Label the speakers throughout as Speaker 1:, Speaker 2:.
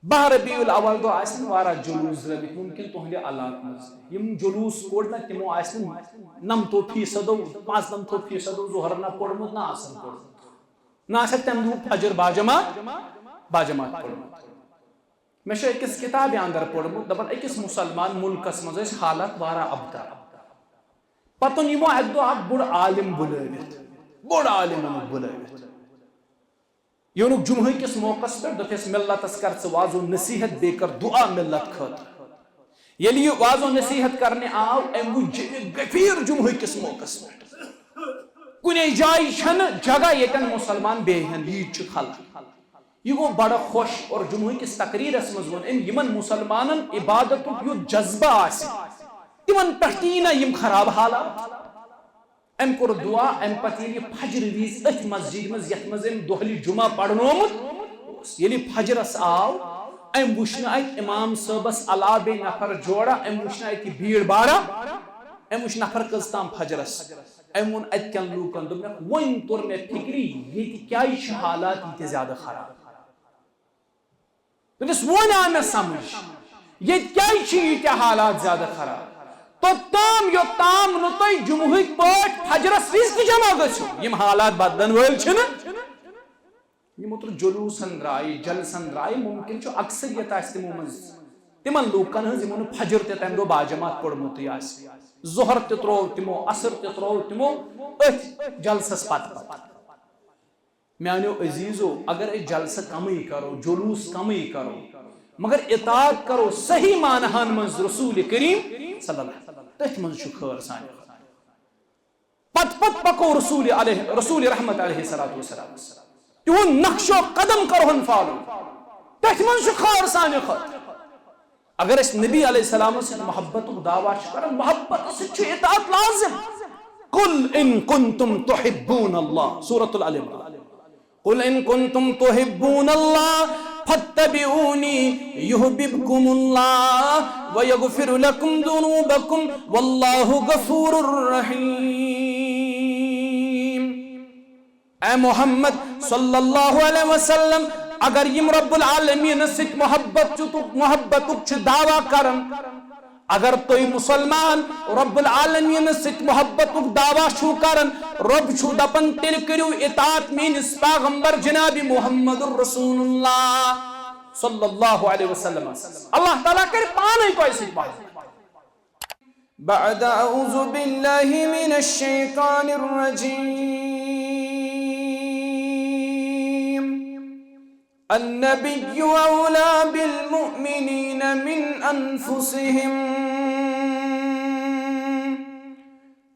Speaker 1: باہ ربیع الاول دو آسن وارا جلوس ربط ممکن تہندِ علاقہ مز یم جلوس کوڑ نا تمو آسن 90% 95% ظہر نہ پڑمت نہ آسن پڑمت نہ آسن تم دو فجر باجماعت پڑمت میں چھ أکس کتاب اندر پڑمت دپان أکس مسلمان ملکس مز حالات وارا ابتر پتن یمو اک دو اک بوڑ عالم بلٲوِتھ یونک جمعہ کس موقع پہ دپس ملتس کر ث واض و نصیحت بے کر دعا ملت خاطر یل یہ واض و نصیحت کرنے آو ام غفیر جمعہ کس موقع پہ کنے جائے چھن جگہ یتن مسلمان بیہن یہ خلق یہ گو بڑا خوش اور جمعہ کس تقریرس مز ون یمن مسلمانن عبادت یو جذبہ آسی تمن پہ نا یم خراب حالات ام کور دعا ام پتہ یہ فجر ویز ات مسجد مز یت مز ام دہلی جمعہ پڑنومت یلی فجرس آو ام وشن ات امام صاحبس علاوہ بے نفر جوڑا ام وشن ات بھیڑ بارا ام وش نفر کز تام فجرس ام ون ات کن لوکن دم ون تور میں فکری یہ کیا حالات یہ زیادہ خراب دس ون آ میں سمجھ یہ کیا حالات زیادہ خراب تو تام یو تام نو تھی جمعہ پاٹ فجرس وز تہ جمع گژھو یم حالات بدلن ول چھن یمو تر جلوسن درائے جلسن درائے ممکن چھ اکثریت آس تمو مز تمن لوکن ہز یمو فجر تہ تمہ دو باجماعت پڑمت آس ظہر تہ ترو تمو عصر تہ ترو تمو ات جلسس پتہ میانو عزیزو اگر ای جلسہ کمی کرو جلوس کمی کرو مگر اطاعت کرو صحیح معنہن مز رسول کریم صلی اللہ علیہ وسلم تتھ من خیر سان پت پکو رسول رحمت علیہ السلام تہن نقش و قدم کرہن فالو تتھ من خیر سان اگر اس نبی علیہ السلام سے محبت دعویٰ کرن محبت سے اطاعت لازم قل ان کنتم تحبون اللہ سورۃ العلم قل ان کنتم تحبون اللہ فاتبعونی یحببکم اللہ ویغفر لکم ذنوبکم واللہ غفور رحیم اے محمد صلی اللہ علیہ وسلم اگر یم رب العالمین ست محبت دعویٰ کرن اگر توی مسلمان رب العالمین ست محبت دعویٰ چھو کرن رب چھو دپن تیل کرو اطاعت مینس پیغمبر جناب محمد الرسول اللہ صلی اللہ علیہ وسلم اللہ تعالیٰ کر پانے کو ایسی محبت بعد اعوذ باللہ من الشیطان الرجیم النبی اولا بالمؤمنین من انفسهم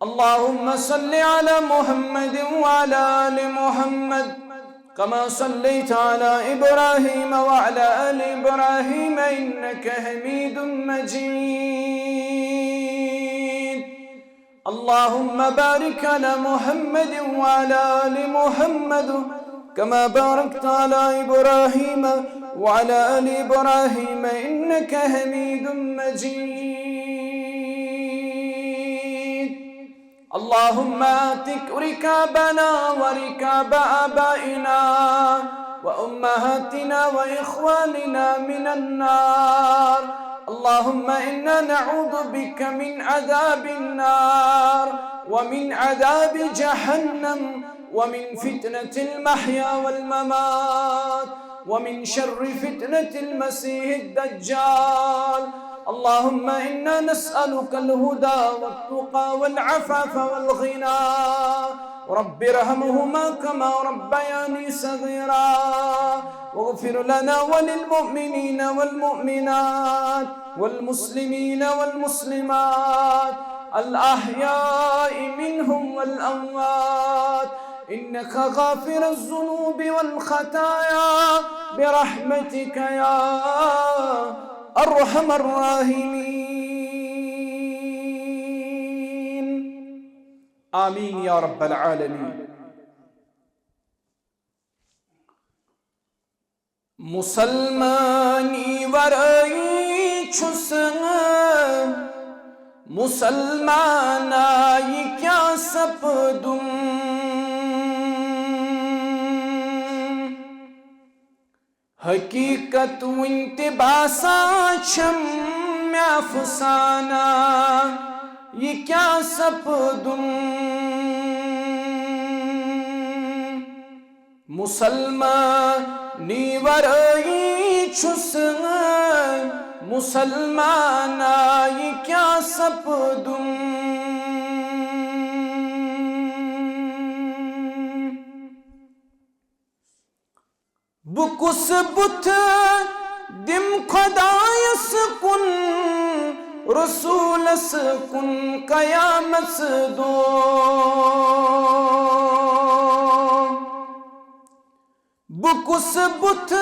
Speaker 1: اللهم صل على محمد وعلى آل محمد كما صليت على إبراهيم وعلى آل إبراهيم إنك حميد مجيد اللهم بارك على محمد وعلى آل محمد كما باركت على إبراهيم وعلى آل إبراهيم إنك حميد مجيد اللهم آتك ركابنا وركاب آبائنا وأمهاتنا وإخواننا من النار اللهم إنا نعوذ بك من عذاب النار ومن عذاب جهنم ومن فتنة المحيا والممات ومن شر فتنة المسيح الدجال اللهم إنا نسألك الهدى والتقى والعفاف والغنى رب ارحمهما كما ربياني صغيرا واغفر لنا وللمؤمنين والمؤمنات والمسلمين والمسلمات الأحياء منهم والأموات إنك غافر الذنوب والخطايا برحمتك يا أرحم الراحمين آمين يا رب العالمين مسلمانی ورائی چھسن مسلمانائی کیا سپدم حقیقت ونت باسان چھم میں افسانہ یہ کیا سپدم مسلمانی ورائی چھس مسلمانہ یہ کیا سپدم بکس بت دم خدایس کن رسولس کن قیامت دو بکس بت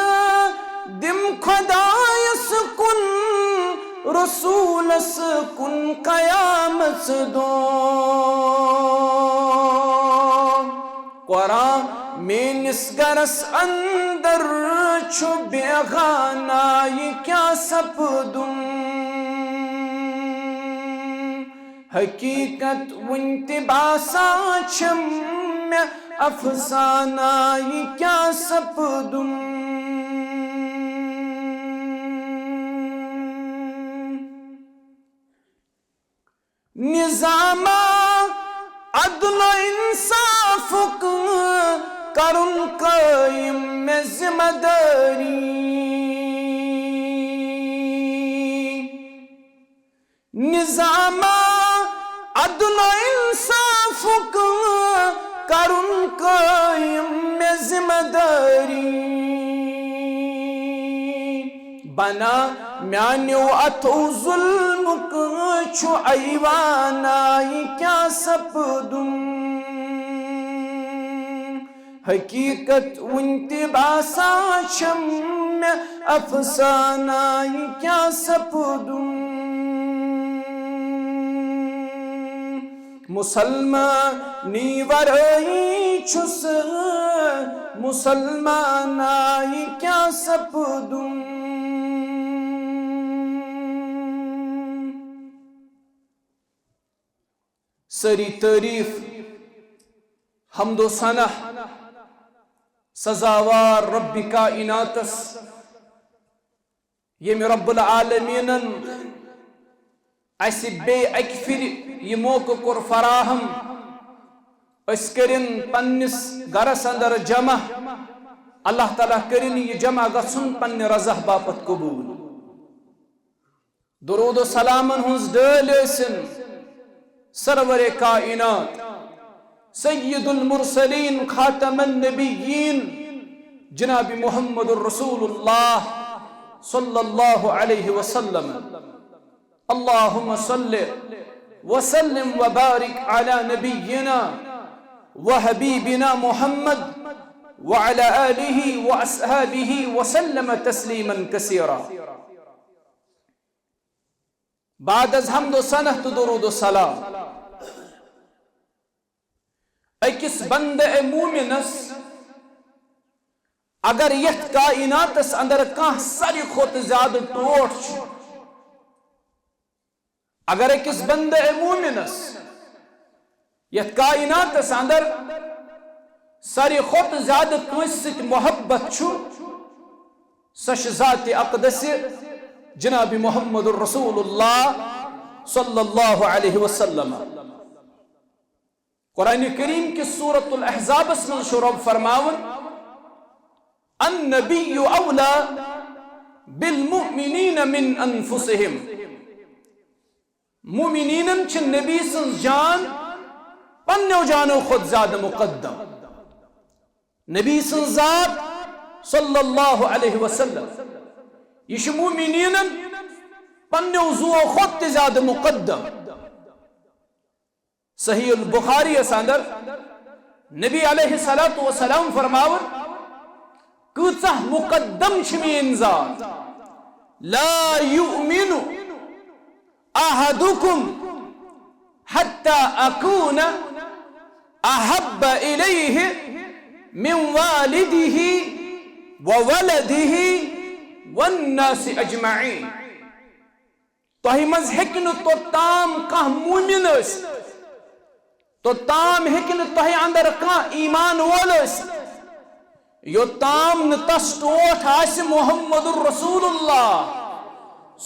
Speaker 1: دم خدایس کن رسولس کن قیامت دو قرآن میانس گرس اندر چھو بیغانہ یہ کیا سپدم حقیقت ونت باسان چھم میں افسانہ یہ کیا سپدم نظام عدل و انصاف کرن قائم میں ذمہ داری نظام عدل و انصاف کرن قائم میں ذمہ داری بنا میانیو اتو ظلم چھو ایوانہ یہ کیا سپدم حقیقت ونت باسان چھم میں افسانہ یہ کیا سپدم مسلمانی ورائی چھس مسلمانہ یہ کیا سپدم سری تعریف حمد و ثنا سزاوار رب کائناتس یم رب العالمین اس بے اکفر یہ موقع کور فراہم اس کرن پنس گرس اندر جمع اللہ تعالیٰ کرن یہ جمع گھن پنہ رضا باپت قبول درود و سلامن ہنز ڈل ٲسِن سرور کائنات سید المرسلین خاتم النبیین جناب محمد الرسول اللہ صلی اللہ علیہ وسلم اللہم صلی وسلم وبارک علی نبینا وحبیبنا محمد وعلى آلہ واصحابہ وسلم تسلیما کثیرا بعد از حمد و ثنا تو درود و سلام اکس بندہ مومنس اگر یت کائناتس اندر کان ساری کھوت زیادہ ٹوٹ اگر اکس بندہ مومنس یت کائناتس اندر ساری کھوت زیادہ کنس محبت چھو سش ذات اقدس جناب محمد الرسول اللہ صلی اللہ علیہ وسلم قرآن کریم کی سورة الاحزاب اسم شروع فرماون النبی اولا بالمؤمنین من انفسهم مومنین چھ نبی سن جان پنیو جانو خود زیادہ مقدم نبی سن ذات صلی اللہ علیہ وسلم یہ مومنین پنیو زو خود زیادہ مقدم صحیح البخاری اندر نبی علیہ السلام فرماون کچھ مقدم چمین ذات لا یؤمن احدکم حتی اکون احب الیہ من والدہ وولدہ والناس اجمعین تہی مز ہیکن تو تام کان مومن اس تو تام ہیکن تہی اندر کان ایمان وول اس یوتام نتس ٹوٹ آس محمد الرسول اللہ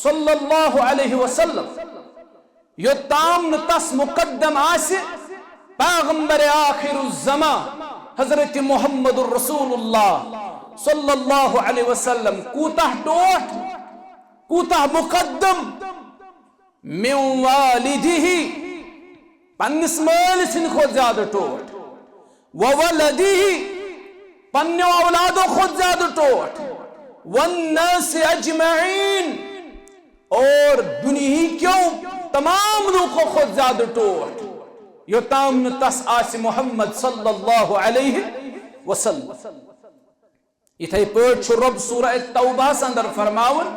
Speaker 1: صلی اللہ علیہ وسلم، یوتام نتس مقدم آس پیغمبر آخر الزمان حضرت محمد الرسول اللہ صلی اللہ علیہ وسلم، کوتاہ ٹوٹ کوتاہ مقدم من والدہ پنس مال سن خود زیادہ ٹوٹ، وولدہ پنو اولادوں خود زیادہ ٹوٹ، والناس اجمعین اور دنیا کیوں تمام لوگوں خود زیادہ ٹوٹ، یوتام نتس آس محمد صلی اللہ علیہ وسلم۔ اتھائی پٲٹھۍ چھُ رب سورہ توبہ اندر فرماون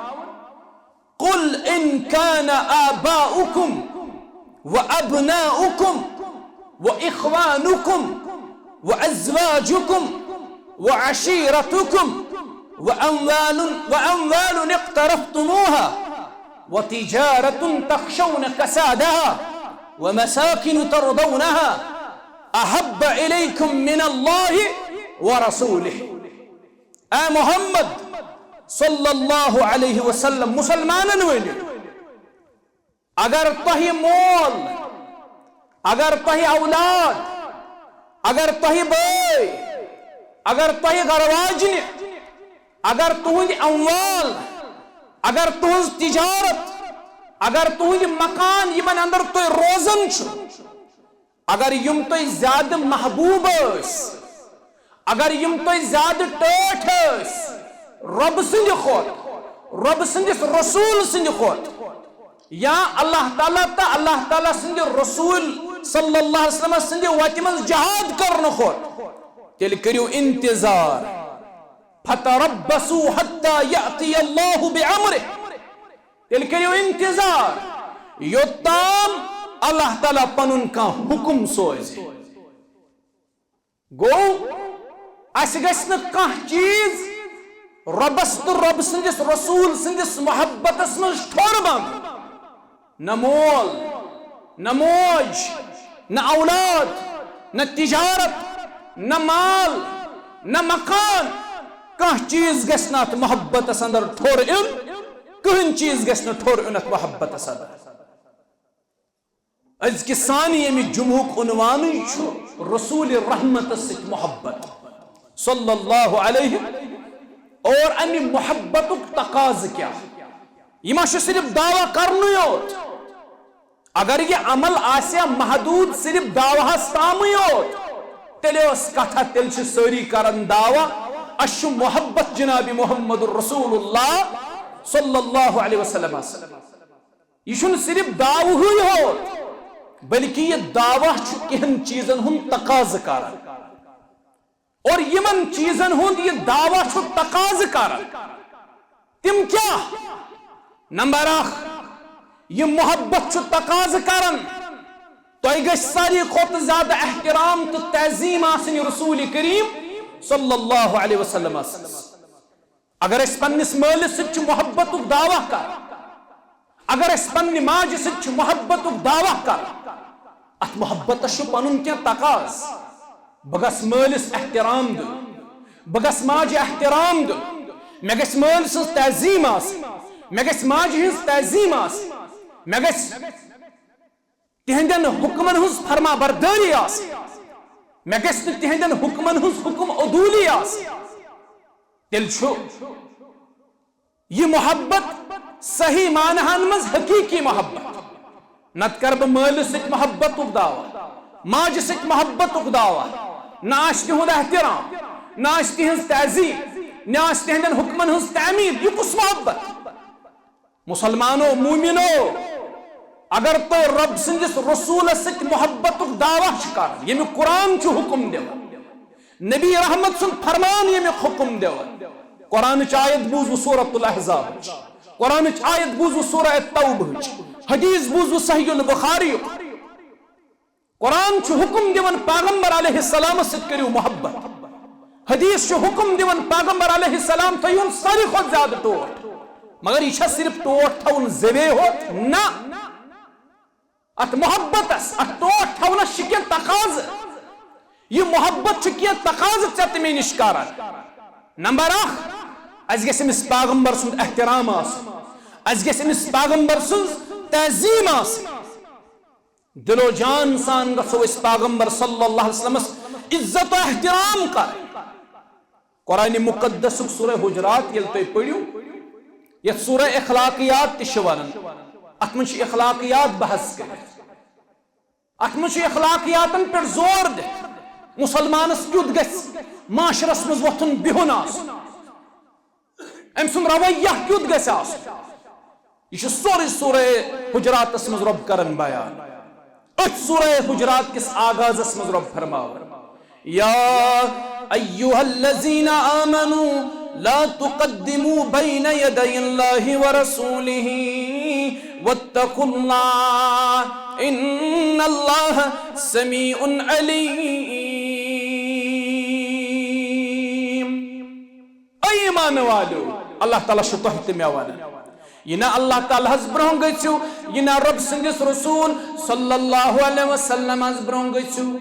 Speaker 1: قل ان كان آباؤكم وابناؤكم واخوانكم وازواجكم وعشيرتكم واموال اقترفتموها وتجارة تخشون كسادها ومساكن ترضونها احب اليكم من الله ورسوله۔ اے محمد صلی اللہ علیہ وسلم مسلمانن ونیو اگر تہ مول، اگر تہ اولاد، اگر تہ بھائی، اگر تہ گرواجن، اگر تہند اموال، اگر تہذ تجارت، اگر تہند مکان یمن اندر تہ روزن چھو، اگر یم تہ زیادہ محبوب اس، اگر یم تہ زیادہ ٹاٹھ اس رب سند خود، رب سندس رسول سند خود، یا اللہ تعالیٰ تا اللہ تعالیٰ سند رسول صلی اللہ علیہ وسلم سند وتہ من جہاد کرن خود، تیل کریو انتظار فتربصوا حتى يأتي الله بأمره، تیل کریو انتظار یوتام اللہ تعالیٰ پنن کا حکم سوز۔ گو اس گژھِ نہٕ کانٛہہ چیز ربس تو رب سندس رسول سندس محبتس من ٹھور بند، نہ مول، نہ موج، نہ اولاد، نہ تجارت، نہ مال، نہ مکان، کانٛہہ چیز گژھِ نہٕ اتھ محبتس اندر ٹھور یُن، کٕہٕنۍ چیز گژھِ نہٕ ٹھور یُن اتھ محبتس اندر۔ أزکہِ سانہِ ییٚمہِ جمعُک عنوانٕے چھُ رسول رحمت سۭتۍ محبت صلی اللہ علیہ، اور امی محبت تقاض کیا یہ ما صرف دعویٰ کرنی یوت، اگر یہ عمل آسیا محدود صرف دعویٰ تامی یوت تیلے اس کتھا تیل چھ سوری کرن دعویٰ اشو محبت جناب محمد الرسول اللہ صلی اللہ علیہ وسلم۔ یہ چھن صرف دعویٰ ہوئی ہوت بلکہ یہ دعویٰ چھ کہن چیزن ہم تقاض کرن، اور یمن چیزن ہند یہ دعویٰ چھو تقاض کرن تم کیا؟ نمبر 1 یہ محبت چھو تقاض کرن تو گژھِ ساری کھوتہٕ زیادہ احترام تو تعظیم آسن رسول کریم صلی اللہ علیہ وسلم۔ اگر اس پنس مالس سۭتۍ چھِ محبت دعویٰ کر، اگر اس پننہِ ماجہِ سۭتۍ چھِ محبت دعویٰ کر، ات محبتس چھُ پنن کینٛہہ تقاض، بہ گژھٕ مٲلِس احترام دیُن، بہ گژھٕ ماجہِ احترام دیُن، مےٚ گژھِ مٲلۍ سٕنٛز تعظیٖم آسٕنۍ، مےٚ گژھِ ماجہِ ہٕنٛز تعظیٖم آسٕنۍ، مےٚ گژھِ تِہنٛدٮ۪ن حُکمن ہٕنٛز فرما بردٲری آسٕنۍ، مےٚ گژھِ نہٕ تِہنٛدٮ۪ن حُکمن ہٕنٛز حُکم عدوٗلی آسٕنۍ۔ تیٚلہِ چھُ یہ محبت صحیح معناہن منٛز حقیٖقی محبت۔ نتہٕ کر بہٕ مٲلِس سۭتۍ محبتُک دعویٰ، ماجہِ سۭتۍ محبتُک دعویٰ، نہ آسہِ تِہُنٛد احترام، نہ آسہِ تِہنٛز تعظیٖم، نہ آسہِ تِہنٛدٮ۪ن حُکمن ہٕنٛز تعمیٖل، یہ کُس محبت؟ مسلمانو مومنو اگر تو رب سندس رسولس سۭتۍ محبتُک دعویٰ چھِ کران، ییٚمیُک قرآن چھُ حُکم دِوان، نبی رحمت سُنٛد فرمان ییٚمیُک حُکم دِوان، قرآنٕچ آیت بوٗزوٕ سورۃ الاحزابٕچ، قرآنٕچ آیت بوٗزوٕ سورہ توبہٕچ، حدیث بوٗزوٕ صحیح البخاریُک، قرآن چھُ حُکم دِوان پیغمبر علیہ السلام سۭتۍ کٔرِو محبت، حدیث چھُ حُکم دِوان پیغمبر علیہ السلام تھٲیہُن ساروی کھۄتہٕ زیادٕ ٹوٹھ، مگر یہ چھا صرف ٹوٹھ تھاوُن زبے ہوت؟ نہ، ات محبتس ات ٹوٹھ تھاونس چھ کینٛہہ تقاضہٕ، یہ محبت چھ کینٛہہ تقاضہٕ ژےٚ تہٕ مےٚ نِش کران۔ نمبر 1 اس گژھِ أمِس پیغمبر سُنٛد احترام آسُن اس گژھِ أمِس پیغمبر سٕنٛز تعظیٖم آسٕنۍ دل و جان سان گژھو أسۍ پیغمبر صلی اللہ علیہ وسلمس عزت و احترام کرٕنۍ قرآن مقدسُک سورہ حجرات ییٚلہِ تُہۍ پٔرِو یتھ سورہ اخلاقیات تہِ چھِ ونان اتھ منٛز چھِ اخلاقیات بحث کٔرِتھ اتھ منٛز چھِ اخلاقیاتن پٮ۪ٹھ زور دِتھ مسلمانس کیُتھ گژھِ معاشرس منٛز وۄتھُن بِہُن آسُن أمۍ سُنٛد رویہ کیُتھ گژھِ آسُن یہ چھُ سورُے سورہ حجراتس منٛز رۄب کران بیان أتھۍ سورہ حجرات کِس آغازس منٛز رۄب فرماوان یا ایُّہا الذین آمنوا لا تقدموا بین یدی اللہ ورسولہ واتقوا اللہ ان اللہ سمیع علیم اے ایمان والو اللہ تعالیٰ چھُ تۄہہِ تہِ مےٚ ونان یہ نہ اللہ تعالیٰ ہس برٛونٛہہ گٔژھِو یہ نہ رب سٕنٛدِس رسول صلی اللہ علیہ وسلم ہس برٛونٛہہ گٔژھِو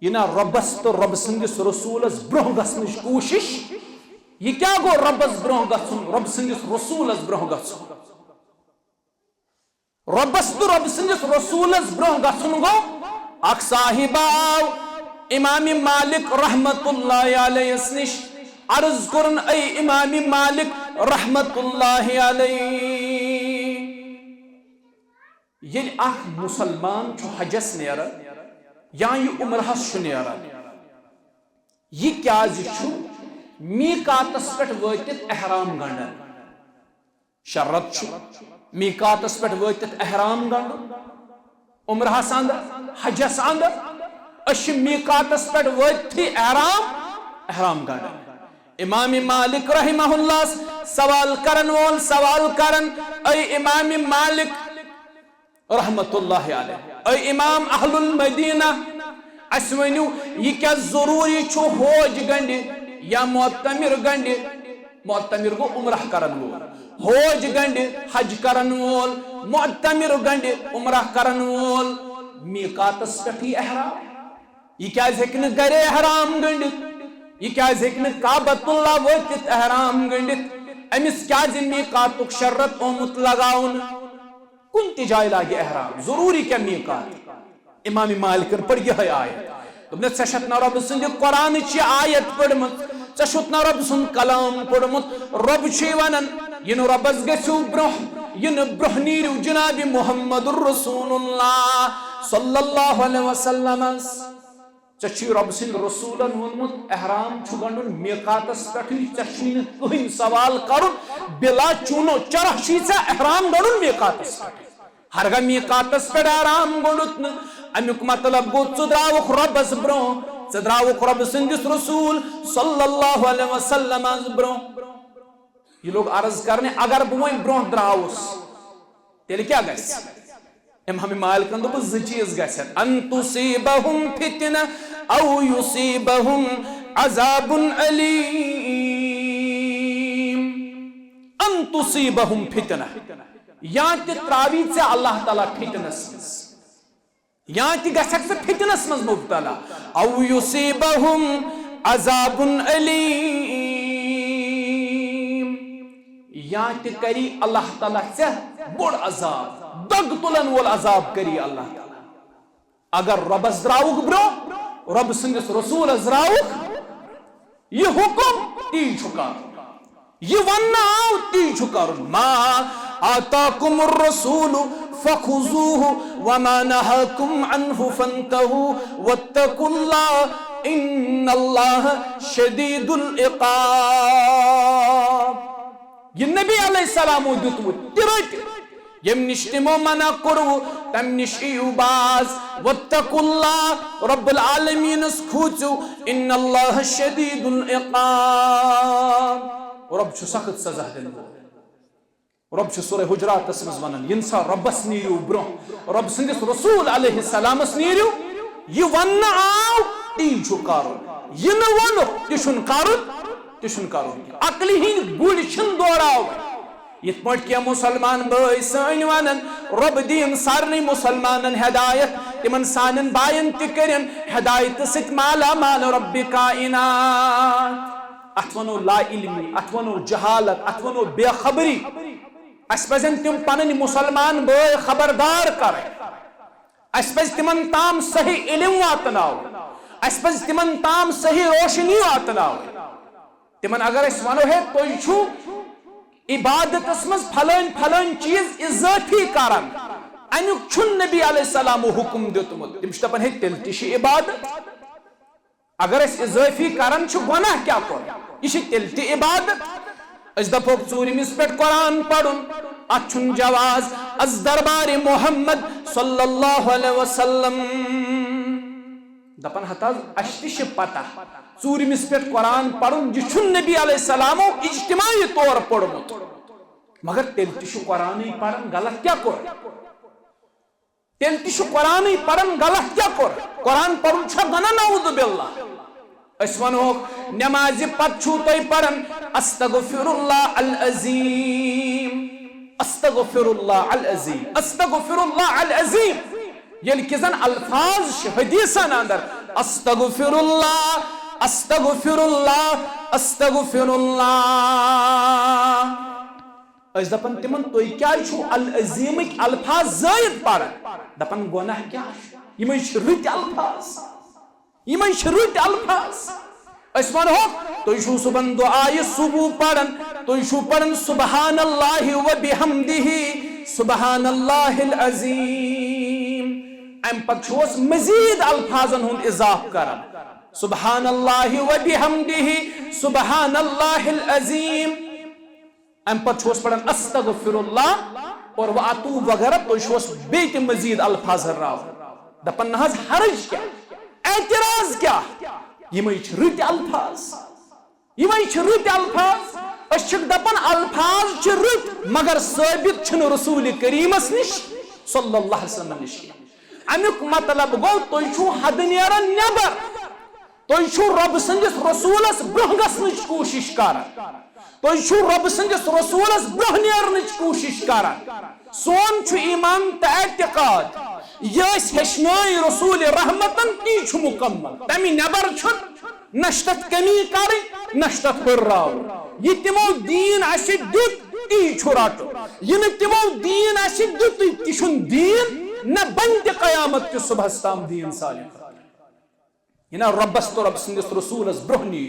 Speaker 1: یہ نہ ربس تو رب سٕنٛدِس رسولس برٛونٛہہ گژھنٕچ کوٗشش یہ کیا گو ربس برٛونٛہہ گژھُن رب سٕنٛدِس رسولس برٛونٛہہ گژھُن ربس تو رب سٕنٛدِس رسولس برٛونٛہہ گژھُن گو اکھ صاحب آو امام مالک رحمت اللہ علیہ نش عرض کرن اے امام مالک رحمت اللہ علیہ یل اخ مسلمان چھو حجس نیران یا یہ عمرہس چھو نیران یہ کیازِ چھو میقاتس پٮ۪ٹھ وٲتِتھ احرام گنڈن شرط چھو میقاتس پٮ۪ٹھ وٲتِتھ احرام گنڈن عمرہس اندر حجس اندر أسۍ چھِ میقاتس پٮ۪ٹھ وٲتتھٕے احرام گنڈن امام مالک رحمہ اللہ سوال کرن وول سوال کرن اے امام مالک رحمت اللہ علیہ اے امام اہل المدینہ اس ونیو یہ کیا ضروری چھو حوج گنڈِ یا معتمر گنڈِ معتمر گو عمرہ کرن وول حوج گنڈِ حج کرن وول معتمر گنڈِ عمرہ کرن وول میقاتس پٮ۪ٹھٕے احرام یہ کیازِ ہیٚکہِ نہٕ گرے احرام گنڈِتھ یہ کیازِ ہیٚکہِ نہٕ کعبۃ اللہ وٲتِتھ احرام گنڈِتھ أمِس کیازِ میقاتُک شرط آمُت لگاونہٕ کُنہِ تہِ جایہِ لاگہِ احرام ضروٗری کیٛاہ میقات امام مالکن پٔر یِہے آیت دوٚپنس ژےٚ چھَتھ نہ رۄبہٕ سٕنٛدِ قرآنٕچ یہِ آیت پٔرمٕژ ژےٚ چھُتھ نہ رۄبہٕ سُنٛد کلام پوٚرمُت رۄب چھُے ونان یہِ نہٕ رۄبس گٔژھِو برٛونٛہہ یہِ نہٕ برٛونٛہہ نیٖرِو جناب محمد الرسول اللہ صلی اللہ علیہ وسلمس ژےٚ چھُے رۄب سٕنٛدِ رسوٗلن ووٚنمُت احرام چھُ گنڈُن میقاتس پٮ۪ٹھٕے ژےٚ چھُے نہٕ کٕہٕنۍ سوال کرُن بلا چوٗنو چرہ چھُے ژےٚ احرام گنڈُن میقاتس پٮ۪ٹھ ہرگاہ میقاتس پٮ۪ٹھ احرام گوٚنڈُتھ نہٕ امیُک مطلب گوٚو ژٕ درٛاوُکھ رۄبس برٛونٛہہ ژٕ درٛاوُکھ رۄبہٕ سٕنٛدِس رسوٗل صلی اللہ علیہ وسلمس برٛونٛہہ یہ لوگ عرض کرنے اگر بہٕ وۄنۍ برٛونٛہہ درٛاوُس تیٚلہِ کیٛاہ گژھِ امام مالکن دوٚپُس زٕ چیٖز گژھن ان تصیٖبہُم فتنہ او یصیٖبہُم عذاب علیم ان تصیٖبہُم فتنہ یا تہِ تراوی ژےٚ اللہ تعالیٰ فتنس منٛز یا تہِ گژھکھ ژٕ فتنس منٛز مبتلا او یصیٖبہُم عذاب علیم یا تہِ کری اللہ تعالیٰ ژےٚ بوٚڑ عذاب دگ تُلن وول عذاب کری اللہ تعالیٰ اگر رۄبس درٛاوُکھ برٛونٛہہ رۄب سٕنٛدِس رسوٗلس درٛاوُکھ یہِ حُکم تی چھُ کرُن یہ وننہٕ آو تی چھُ کرُن ما آتاکُم الرسوٗل فخُذوٗہ وما نہاکُم عنہ فانتہوٗ واتقوا اللہ ان اللہ شدید العقاب یہ نبی علیہ السلامو دیُتمُت تہِ رٔٹِو یم نش تمو منع کرو تم نش ایو باز واتقوا اللہ رب العالمین اس کھوچو ان اللہ شدید العقاب رب چھُ سخت سزا دِنہٕ وول رب چھُ سورہ حجرات منٛز ونان یِنسا ربس نیٖرِو برٛونٛہہ رب سٕنٛدِس رسول علیہ السلامس نیٖرِو یہ وننہٕ آو تی چھُ کرُن یہ نہٕ ووٚنُکھ تہِ چھُنہٕ کرُن عقلہِ ہٕنٛدۍ گُرۍ چھِنہٕ دوڑاوٕنۍ یِتھ پٲٹھۍ کینٛہہ مُسلمان بٲے سٲنۍ ونان رۄب دِیِن سارنٕے مُسلمانن ہدایت تِمن سانٮ۪ن بایَن تہِ کٔرِن ہدایتہٕ سۭتۍ مالا مال رۄبِ کائنات اتونو لا علمی اتونو جہالت اتونو بے خبری اس پزن تم پنن مسلمان بے خبردار کر اس پز تمن تام صحیح علم واتناو اس پز تمن تام صحیح روشنی واتناو تمن اگر اس ونو ہے تو چھو عبادت اسمز پھلن پھلن چیز اضافی کرن امیک چھن نبی علیہ السلام حکم دیتمت تم دپان ہے تیل تہ عبادت اگر اس اضافی کرن چھ گناہ کیا کر یہ تیل تہ عبادت اس دپوک ژوٗرمِس پٮ۪ٹھ قرآن پرن ات چھن جواز از دربار محمد صلی اللہ علیہ وسلم دپان ہتا اس تہ چھ پتہ ژوٗرمِس پٮ۪ٹھ قرآن پرن یہ چھن نبی علیہ السلامو اجتماعی طور پوٚرمُت مگر تیل تہ چھ قرآنٕے پرن غلط کیا کر تیل تہ چھ قرآنٕے پرن غلط کیا کر قرآن پرن چھا گناہ نعوذ باللہ اس ونوک نماز پت چھو تُہۍ پرن استغفر اللہ العظیم استغفر اللہ العظیم استغفر اللہ العظیم یل کزن الفاظ چھ حدیثن اندر استغفر اللہ استغفر اللہ استغفر اللہ اس دپن تمن تُہۍ کیازِ چھو العظیمک الفاظ زائد پرن دپن گناہ کیا یمے چھ رٕتۍ الفاظ یمے چھ رٕتۍ الفاظ اس ونو تُہۍ چھو صبحن دعائے صبح پرن تُہۍ چھو پرن سبحان اللہ و بحمدہ سبحان اللہ العظیم ام پت چھوس مزید الفاظن ہند اضاف کرن سبحان اللہ و بحمدہ سبحان اللہ العظیم ام پت چھوس پرن استغفر اللہ اور واتوب وغیرہ تُہۍ چھوس بیت مزید الفاظ راو دپن نہ حرج کیا اعتراض کیا یمے چھ رٕتۍ الفاظ یمے چھ رٕتۍ الفاظ اس چھ دپن الفاظ چھ رٕتۍ مگر ثابت چھن رسول کریمس نش صلی اللہ علیہ وسلم نش امیک مطلب گو تُہۍ چھو حد نیران نیبر تُہۍ چھو رب سندس رسولس برونٛہہ گژھنٕچ کوشش کران تُہۍ چھو رب سندس رسولس برونٛہہ نیرنٕچ کوشش کران سون چھ ایمان تہ اعتقاد یہ ہچنائی رسول رحمتن تی چھ مکمل تمی نبر چھن نشتت کمی کری نشتت ہراو یہ تمو دین اسی دیت تی چھ راتو یہ تمو دین اسی دیت تی چھن دین نہ بند قیامت کے صبح استام دین صالح یہ ربس تو رب سندس رسولس برہنی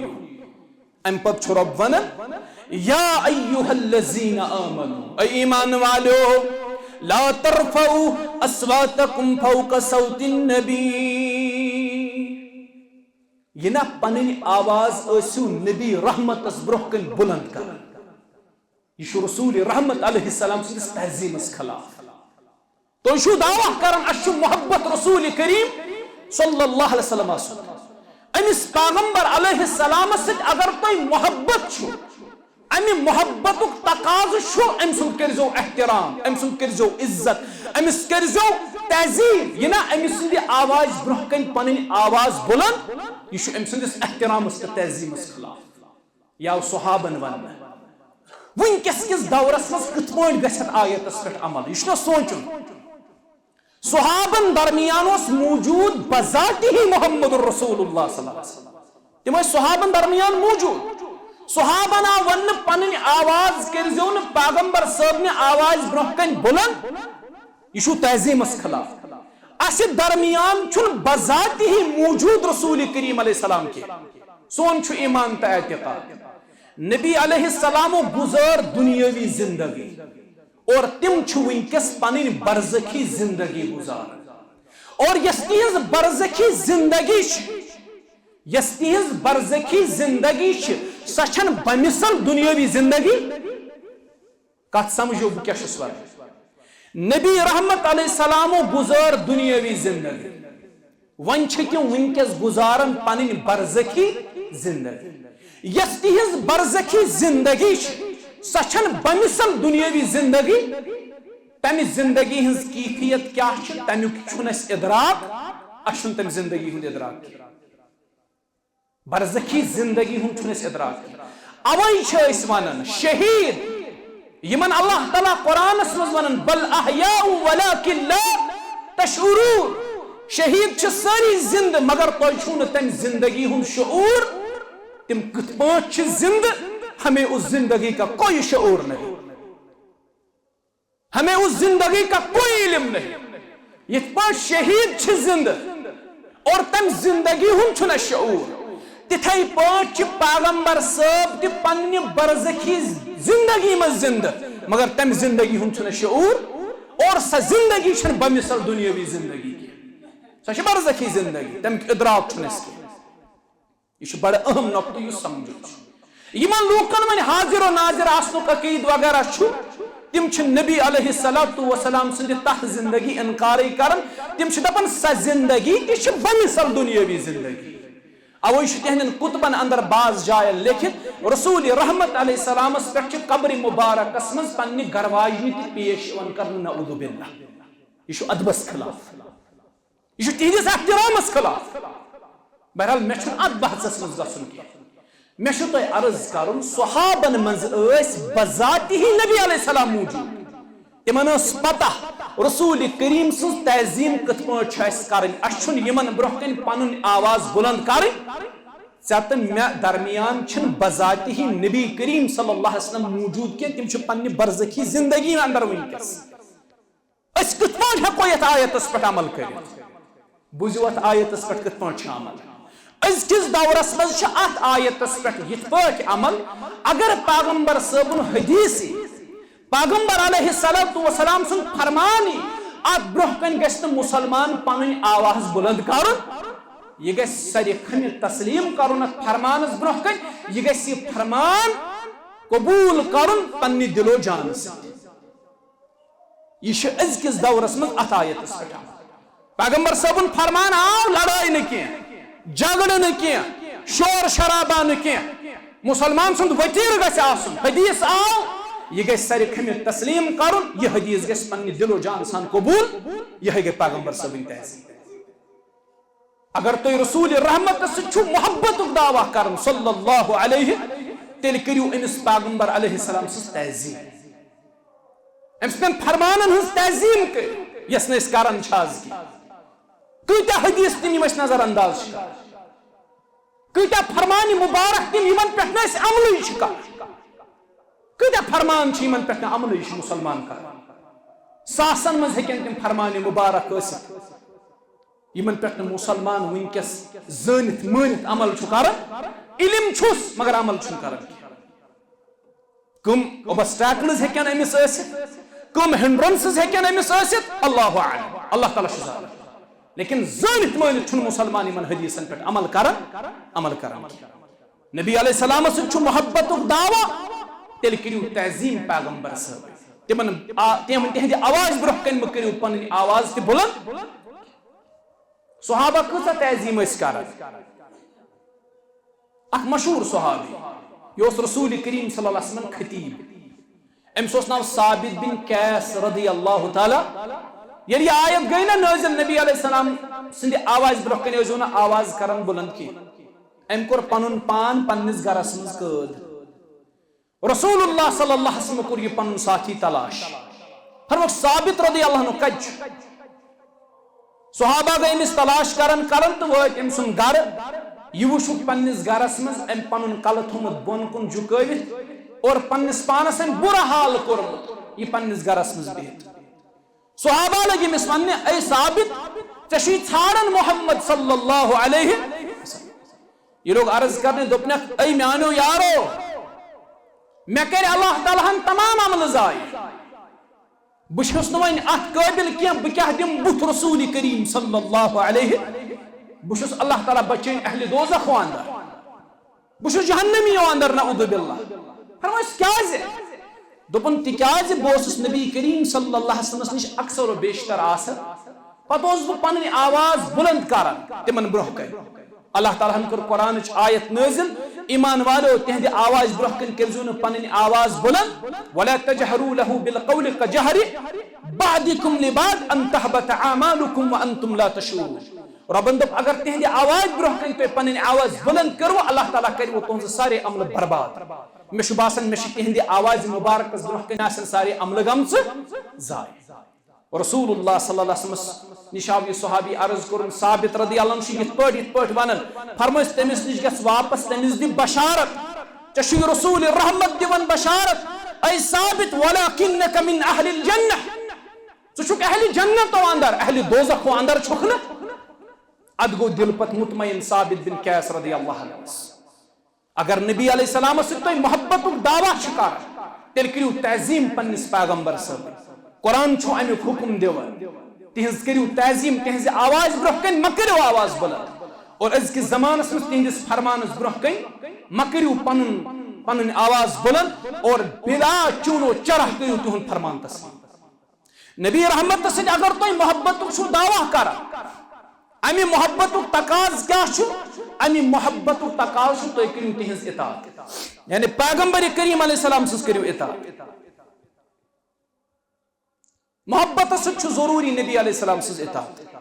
Speaker 1: ام پت چھ رب ونن یا ایوہ الذین آمنوا اے ایمان والو لا ترفعوا اصواتکم فوق صوت النبی یہ نا پنن آواز اسو نبی رحمت اس برہ کن بلند کر یہ رسول رحمت علیہ السلام سندس تہذیب اس خلاف تو شو دعویٰ کرن اشو محبت رسول کریم صلی اللہ علیہ وسلم امس پیغمبر علیہ السلام سے اگر تو محبت چھو امی محبت تقاض چھو ام سن کرزو احترام ام سن کرزو عزت امس کرزو تہذیب یہ نا ام سن آواز برہ کن پنن آواز بلند یہ ام سندس احترام اس تہذیب اس خلاف یا صحابن ون ونکس کس دورس مز کت پٲٹھۍ گژھت آیتس پٮ۪ٹھ عمل یہ چھُنہ سونچُن صحابن درمیان اس موجود بذات ہی محمد الرسول اللہ صلی اللہ علیہ وسلم تم صحابن درمیان موجود صحابن ون پنن آواز کرزو ن پیغمبر صاحب نے آواز برہ کن بلند یہ تہذیب اس خلاف اس درمیان چھن بذات ہی موجود رسول کریم علیہ السلام کے سون چھ ایمان تہ اعتقاد نبی علیہ السلام گزار دنیاوی زندگی اور تم چھ ونکس پنن برزخی زندگی گزار اور یس تہذ برزخی زندگی یس تہذ برزخی زندگی سہ چھن بمثل دنیاوی زندگی کت سمجھو بہ کیا چھس ونان نبی رحمت علیہ السلام گزار دنیاوی زندگی ون چھ تم ونکس گزارن پنن برزخی زندگی یس تہذ برزخی زندگی سہ چھن بمثل دنیاوی زندگی تمہ زندگی ہز کیفیت کیا تمیک چھن اس ادراک اچھن تم زندگی ہند ادراک برزخی زندگی ہند چھن اس ادراک اوے چھ اس ونن شہید یمن اللہ تعالی قرآن اس مز ونن بل احیاء ولکن لا تشعرون شہید چھ ساری زند مگر تہ چھن تم زندگی ہند شعور تم کت پانچ زندہ ہمیں اس زندگی کا کوئی شعور نہیں، ہمیں اس زندگی کا کوئی علم نہیں. یہ پانچ شہید چھ زندہ اور تم زندگی ہن چھنا شعور. تتھے پانچ پیغمبر صاحب تہ پنہ برزخی زندگی میں زندہ مگر تم زندگی ہن چھنا شعور اور سا زندگی چھن بمثل دنیاوی زندگی کی. سا برزخی زندگی تم ادراک چھن اس کی. یہ بڑا اہم نقطہ یہ سمجھو. یمن لوکن من حاضر و ناظر آسنک عقید وغیرہ چھو تم چھ نبی علیہ السلام سند تح زندگی انکاری کرن. تم چھ دپن سا زندگی تہ چھ بمثل دنیاوی زندگی. اوے چھ تہندن کتبن اندر بعض جائے لکھت رسول رحمت علیہ السلام اس پہ قبر مبارکس من پنہ گرواجنی تہ پیش کرن. نعوذ باللہ یہ ادبس خلاف، یہ تہندس احترامس خلاف. بہرحال مے چھ ات بحثس من گژھن کی. مے چھ تہ عرض کرن صحابن منز اس بذاتی ہی نبی علیہ السلام موجود. تمن اس پتہ رسول کریم سن تعظیم کت پٲٹھۍ چھِ اَسہِ کرٕنۍ. اَسہِ چھُنہٕ یمن برونٛہہ کَنہِ پنُن آواز بلند کرٕنۍ. ژےٚ تہٕ مےٚ درمیان چھِنہٕ بذاتی ہی نبی کریم صلی اللہ علیہ وسلم موجود کینٛہہ. تِم چھِ پننہِ برزخی زندگی اندر وٕنکیٚس. أسۍ کِتھ پٲٹھۍ ہٮ۪کو یتھ آیتس پٮ۪ٹھ عمل کٔرِتھ؟ بوٗزِو اتھ آیتس پٮ۪ٹھ کِتھ پٲٹھۍ چھُ عمل. أزکِس دورس منٛز چھُ اتھ آیتس پٮ۪ٹھ یِتھ پٲٹھۍ عمل. اگر پیغمبر صٲبُن حدیث پیغمبر علیہ السلام سن فرمانی ات برونٛہہ کن گژھِ نہٕ مسلمان پنٕنۍ آواز بلند کرُن. یہ گژھِ سارے کھنہِ تسلیم کرُن اتھ فرمانس برونٛہہ کن. یہ گژھِ یہ فرمان قبول کرُن پننہِ دل و جان سۭتۍ. یہ چھُ أزکِس دورس منٛز اتھ آیتس پٮ۪ٹھ عمل. پیغمبر صٲبُن فرمان آو لڑٲے نہٕ کینٛہہ، جھگڑٕ نہٕ کینٛہہ، شور شرابہ نہٕ کینٛہہ. مسلمان سُنٛد ؤتیٖرٕ گژھِ آسُن. حدیث آو یہ گژھِ سارے کھنہِ تسلیم کرُن. یہ حدیث گژھِ پننہِ دل و جان سان قبول. یہ گٔے پیغمبر صٲبٕنۍ تہذیٖب. اگر تُہۍ رسول رحمتس سۭتۍ چھُو محبتُک دعویٰ کران صلی اللہ علیہ تیٚلہِ کٔرِو أمِس پیغمبر علیہ السلام سٕنٛز تہذیٖب. أمۍ سٕنٛدٮ۪ن فرمانن ہٕنٛز تہذیٖب کٔرِو یۄس نہٕ أسۍ کران چھِ آز کینٛہہ. کۭتیاہ حدیث تِم یِم أسۍ نظر انداز چھِ کران، کۭتیاہ فرمانہِ مبارک تِم یِمن پٮ۪ٹھ نہٕ أسۍ عملٕے چھِ کران. کۭتیاہ فرمان چھِ یِمن پٮ۪ٹھ نہٕ عملٕے چھِ مُسلمان کران. ساسن منٛز ہیٚکن تِم فرمانہِ مبارک ٲسِتھ یِمن پٮ۪ٹھ نہٕ مُسلمان وٕنکیٚس زٲنِتھ مٲنِتھ عمل چھُ کران. علم چھُس مگر عمل چھُنہٕ کران. کم اوبسٹیکلز ہیٚکن أمِس ٲسِتھ، کم ہنڈرنسز ہیٚکن أمِس ٲسِتھ، اللہ اعلم، اللہ تعالیٰ چھُ زانان. لیکن زٲنِتھ مٲنِتھ چھُنہٕ مُسلمان یِمن حدیثن پٮ۪ٹھ عمل کران. نبی علیہ السلام سۭتۍ چھُ محبتُک دعویٰ تیٚلہِ کٔرِو تعظیٖم پیغمبر صٲب. تِہنٛدِ آواز برونٛہہ کَنہِ مہٕ کٔرِو پنٕنۍ آواز تہِ بلند. صحابہ کۭژاہ تعظیٖم ٲسۍ کران. اکھ مشہوٗر صحابی یہِ اوس رسول کریم صلی اللہ علیہ وسلم خطیب. أمِس اوس ناو ثابت بن قیس رضی اللہ تعالیٰ. ییٚلہِ یہِ آیت گٔے نا نٲزِل نبی علیہ السلام سٕنٛدِ آواز برونٛہہ کَنہِ ٲسۍزیو نہٕ آواز کران بلند کینٛہہ. أمۍ کوٚر پنُن پان پننِس گرس منٛز قٲد. رسول اللہ صلی اللہ علیہ وسلم کوٚر یہِ پنُن ساتھی تلاش. فرموکھ ثابت رضی اللہ عنہ کتہِ چھُ؟ صحابہ گٔے أمِس تلاش کران تہٕ وٲتۍ أمۍ سُنٛد گرٕ. یہِ وٕچھُکھ پننِس گرس منٛز أمۍ پنُن کلہٕ تھوٚومُت بۄن کُن جُکٲوِتھ اور پننِس پانس أمۍ بُرٕ حال کوٚرمُت یہِ پننِس گرس منٛز بِہِتھ. صحابہ لٔگۍ أمِس وننہِ اے ثابت ژےٚ چھُے ژھانڈان محمد صلی اللہ علیہ وسلم. یہِ لوگ عرض کرنہِ دوٚپنکھ اے میانیو یارو مےٚ کَرِ اللہ تعالیٰ ہن تمام عملہٕ ضایع. بہٕ چھُس نہٕ وۄنۍ اتھ قٲبل کینٛہہ بہٕ کیٛاہ دِمہٕ بُتھ رسول کریم صلی اللہ علیہ. بہٕ چھُس اللہ تعالیٰ بچٲیِن اہلِ دوزخو اندر، بہٕ چھُس جہنمیو اندر نعوذ باللہ. فرمووُس کیٛازِ؟ دوٚپُن تِکیٛازِ بہٕ اوسُس نبی کریم صلی اللہ علیہ وسلمس نِش اکثر و بیشتر آسان پتہٕ اوسُس بہٕ پنٕنۍ آواز بلند کران تِمن برونٛہہ کَنہِ. اللہ تعالیٰ ہن کٔر قرآنٕچ آیت نٲزِل ایمان والو تہنٛدِ آواز برونٛہہ کَنہِ کٔرۍزیو نہٕ پنٕنۍ آواز بلند. ولا تجهروا له بالقول كجهر بعضكم لبعض ان تحبط اعمالكم وانتم لا تشعرون. ربن دوٚپ اگر تہنٛدِ آواز برونٛہہ کَنہِ تُہۍ پنٕنۍ آواز بلند کٔرو اللہ تعالیٰ کَرِوٕ تُہنٛزٕ سارے عملہٕ برباد. مےٚ چھُ باسان مےٚ چھِ تہنٛدِ آواز مُبارکس برونٛہہ کَنہِ آسان سارے عملہٕ گٔمژٕ ضایع. رسول اللہ صلی اللہ علیہ وسلم نشاوی صحابی عرض کرن ثابت رضی اللہ عنہ یت پٹ ونن فرمائش تمس نش گژھ واپس تمس دی بشارت چشی رسول رحمت دیون بشارت اے ثابت ولکنک من اہل الجنہ ژٕ اہل جنت اندر اہل دوزخ اندر چھُکھ نہ اد گو دل پت مطمئن ثابت بن قیس رضی اللہ عنہ اگر نبی علیہ السلام سے تھی محبت دعویٰ کر تیل کرو تعظیم پنس پیغمبر صاحب قرآن چھو امیک حکم دیوان تہذ کرو تعظیم تہذ آواز برہ کن مکرو آواز بلند اور از کے زمانس میں تہذ فرمانس برہ کن مکرو پنن آواز بلند اور بلا چونو چرح کرو تہن فرمان تسلیم نبی رحمت سے اگر تو محبت چھو دعویٰ کر امی محبت تقاض کیا چھو امی محبت تقاض چھو تو کرو تہذ اطاعت یعنی پیغمبر کریم علیہ السلام سے کرو اطاعت محبت سے چھو ضروری نبی علیہ السلام سے اطاعت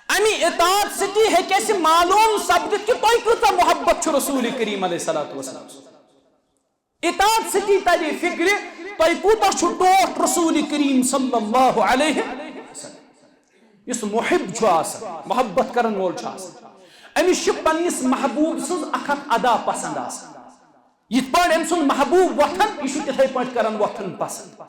Speaker 1: امی اطاعت ستی ہے کیسے معلوم ثبت کہ تو کتا محبت چھو رسول کریم علیہ السلام اطاعت ستی تاری فکر تو کتا چھو ٹوٹ رسول کریم صلی اللہ علیہ وسلم اس محب چھو آسا محبت کرن وول چھو آسا امی شب پنیس محبوب سز اکھت ادا پسند آسا یت پاڑ ام سن محبوب وطن یہ تتھے پاٹ کرن وطن پسند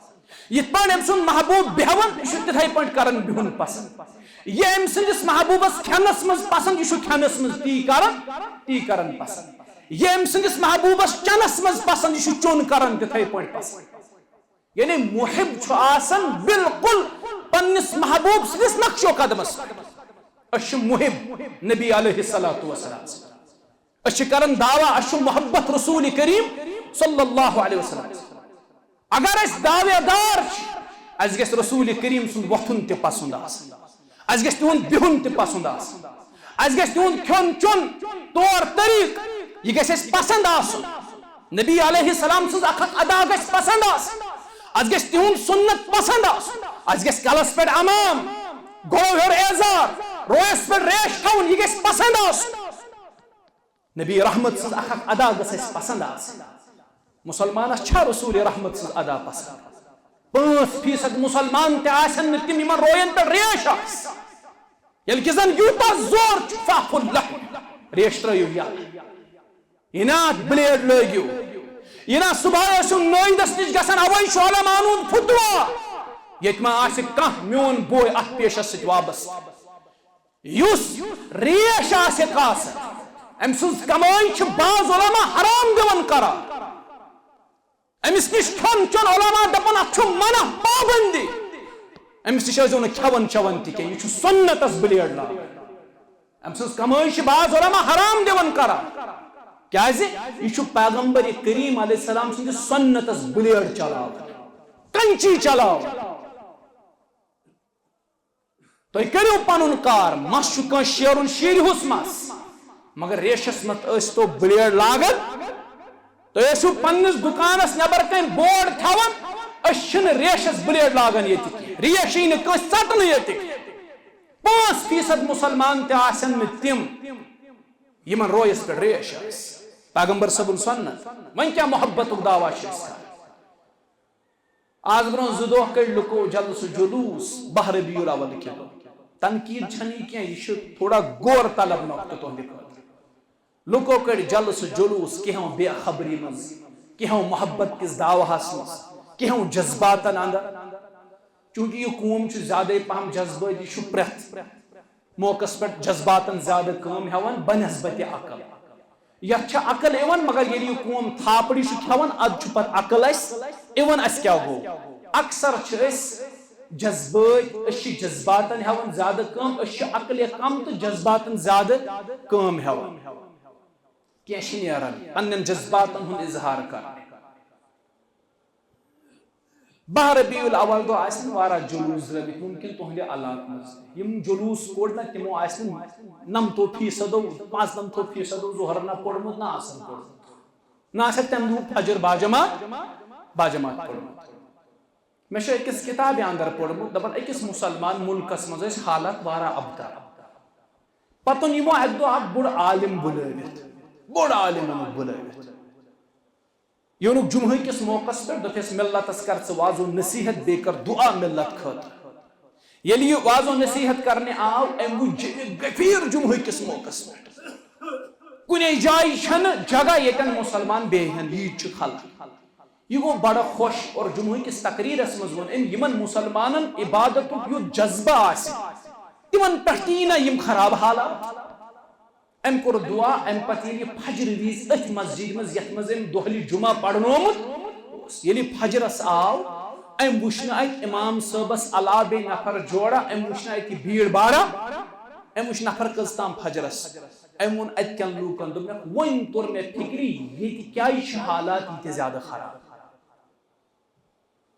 Speaker 1: یت پاڑ ام سن محبوب بہون یہ تتھے پاٹ کرن بہون پسند یہ ام سندس محبوبس کھنس مز پسند یہ کھنس مز تی کرن پسند یہ ام سندس محبوبس چنس مز پسند یہ چون کرن تتھے پاٹ پسند یعنی محب چھو آسن بالکل پنس محبوب سندس نقش و قدمس اش محب نبی علیہ السلام اش کرن دعویٰ اش محبت رسول کریم صلی اللہ علیہ وسلم اگر اس دعوی دار از گس رسول کریم سن وطن تے پسند آس از گس تون بہن تے پسند آس از گس تون کھن چون طور طریق یہ گس اس پسند آس نبی علیہ السلام سن اخت ادا گس پسند آس از گس تون سنت پسند آس از گس کلس پر امام گوڑ ہر اعزار رویس پر ریش تھون یہ گس پسند آس نبی رحمت سن اخت ادا گس اس پسند آس مسلمان اچھا رسول رحمت سن ادا پسند 5% مسلمان تے آسن تم یمن روین پر ریش آس یل کہ زن یوتا زور فاف اللہ ریش ترایو یا انات بلیڈ لگیو ینا صبح سن نویندس نش گسن اوی شعلہ مانون فتوا یت ما آس کان میون بوے ات پیشس ست وابست یس ریش آس قاس ام سن کمائی چھ باز علماء حرام دیون کرا امس نش کھن چون علماء دپن ات چھ منع پابندی امس نش ازو کھون چون تہ یہ سنت اس بلیڈ لا ام سن کمائی چھ باز علماء حرام دیون کرا کیازِ یہ پیغمبر کریم علیہ السلام سن سنت اس بلیڈ چلاو کنچی چلاو تو کرو پنن کار مس کان شیرن شیرہس مس مگر ریشس مت اس تو بلیڈ لاگن تو یہ پنس دکانس نبر کن بورڈ تھون اشن ریشس بلیڈ لاگن یہ ریشی نس ژٹن یہ 5% مسلمان تے آسن میں تم یمن رویس پہ ریش پیغمبر صبن سنت ون کیا محبت دعویٰ آز برون زدوہ کڑ لکو جلس جلوس بہر ربیع الاول کھلو تنقید چھنی کیا یہ تھوڑا غور طلب نقطہ تو دکھا لکو کڑ جلس جلوس کہ ہوں بے خبری مز کہ ہوں محبت کس دعویٰ مز کہ ہوں جذباتن اندر چونکہ یہ قوم چھ زیادہ پہم جذبات یہ پرت موقع پر جذباتن زیادہ کام ہون بنسبت عقل یہ عقل ایون مگر یہ قوم تھاپڑی کھون اد پت عقل ایون اس کیا گو اکثر جذبات جذباتن ہون زیادہ کام عقل کم تو جذباتن زیادہ کام ہون کیش نیران پنن جذباتن ہن اظہار کر بہر ربیع الاول دو آسن وارا جلوس ربی ممکن تہندے علاقہ مز یم جلوس کوڑ نہ تمو آسن 90% 95% ظہر نہ پڑمت نہ آسن پڑمت نہ آسن تم دو فجر باجماعت پڑمت میں چھ اکس کتاب اندر پڑمت دپن اکس مسلمان ملکس مز حالت وارا ابتر پتن یمو اک دو اک بڑ عالم بلوت بڑ عالم بلوت یونک جمعہ کس موقع پر دپس ملتس کر ث واض و نصیحت بے کر دعا ملت خاطر یلی یہ واض و نصیحت کرنے آو ام غفیر جمعہ کس موقع پر کنے جائے چھن جگہ یتن مسلمان بیہن یہ خلق یہ گو بڑا خوش اور جمعہ کس تقریر مز ون یمن مسلمانن عبادت یو جذبہ آسی تمن پٹینا یم خراب حالات ام کور دعا ام پتہ یہ فجر ویز ات مسجد مز یت مز ام دہلی جمعہ پڑھنومت یلی فجرس آو ام وشنا ات امام صاحبس علاوہ نفر جوڑا ام وشنا ات بھیڑ بارا ام وش نفر کزتام فجرس ام ون ات کن لوکن دم ون تور میں فکری یہ کیا حالات یہ زیادہ خراب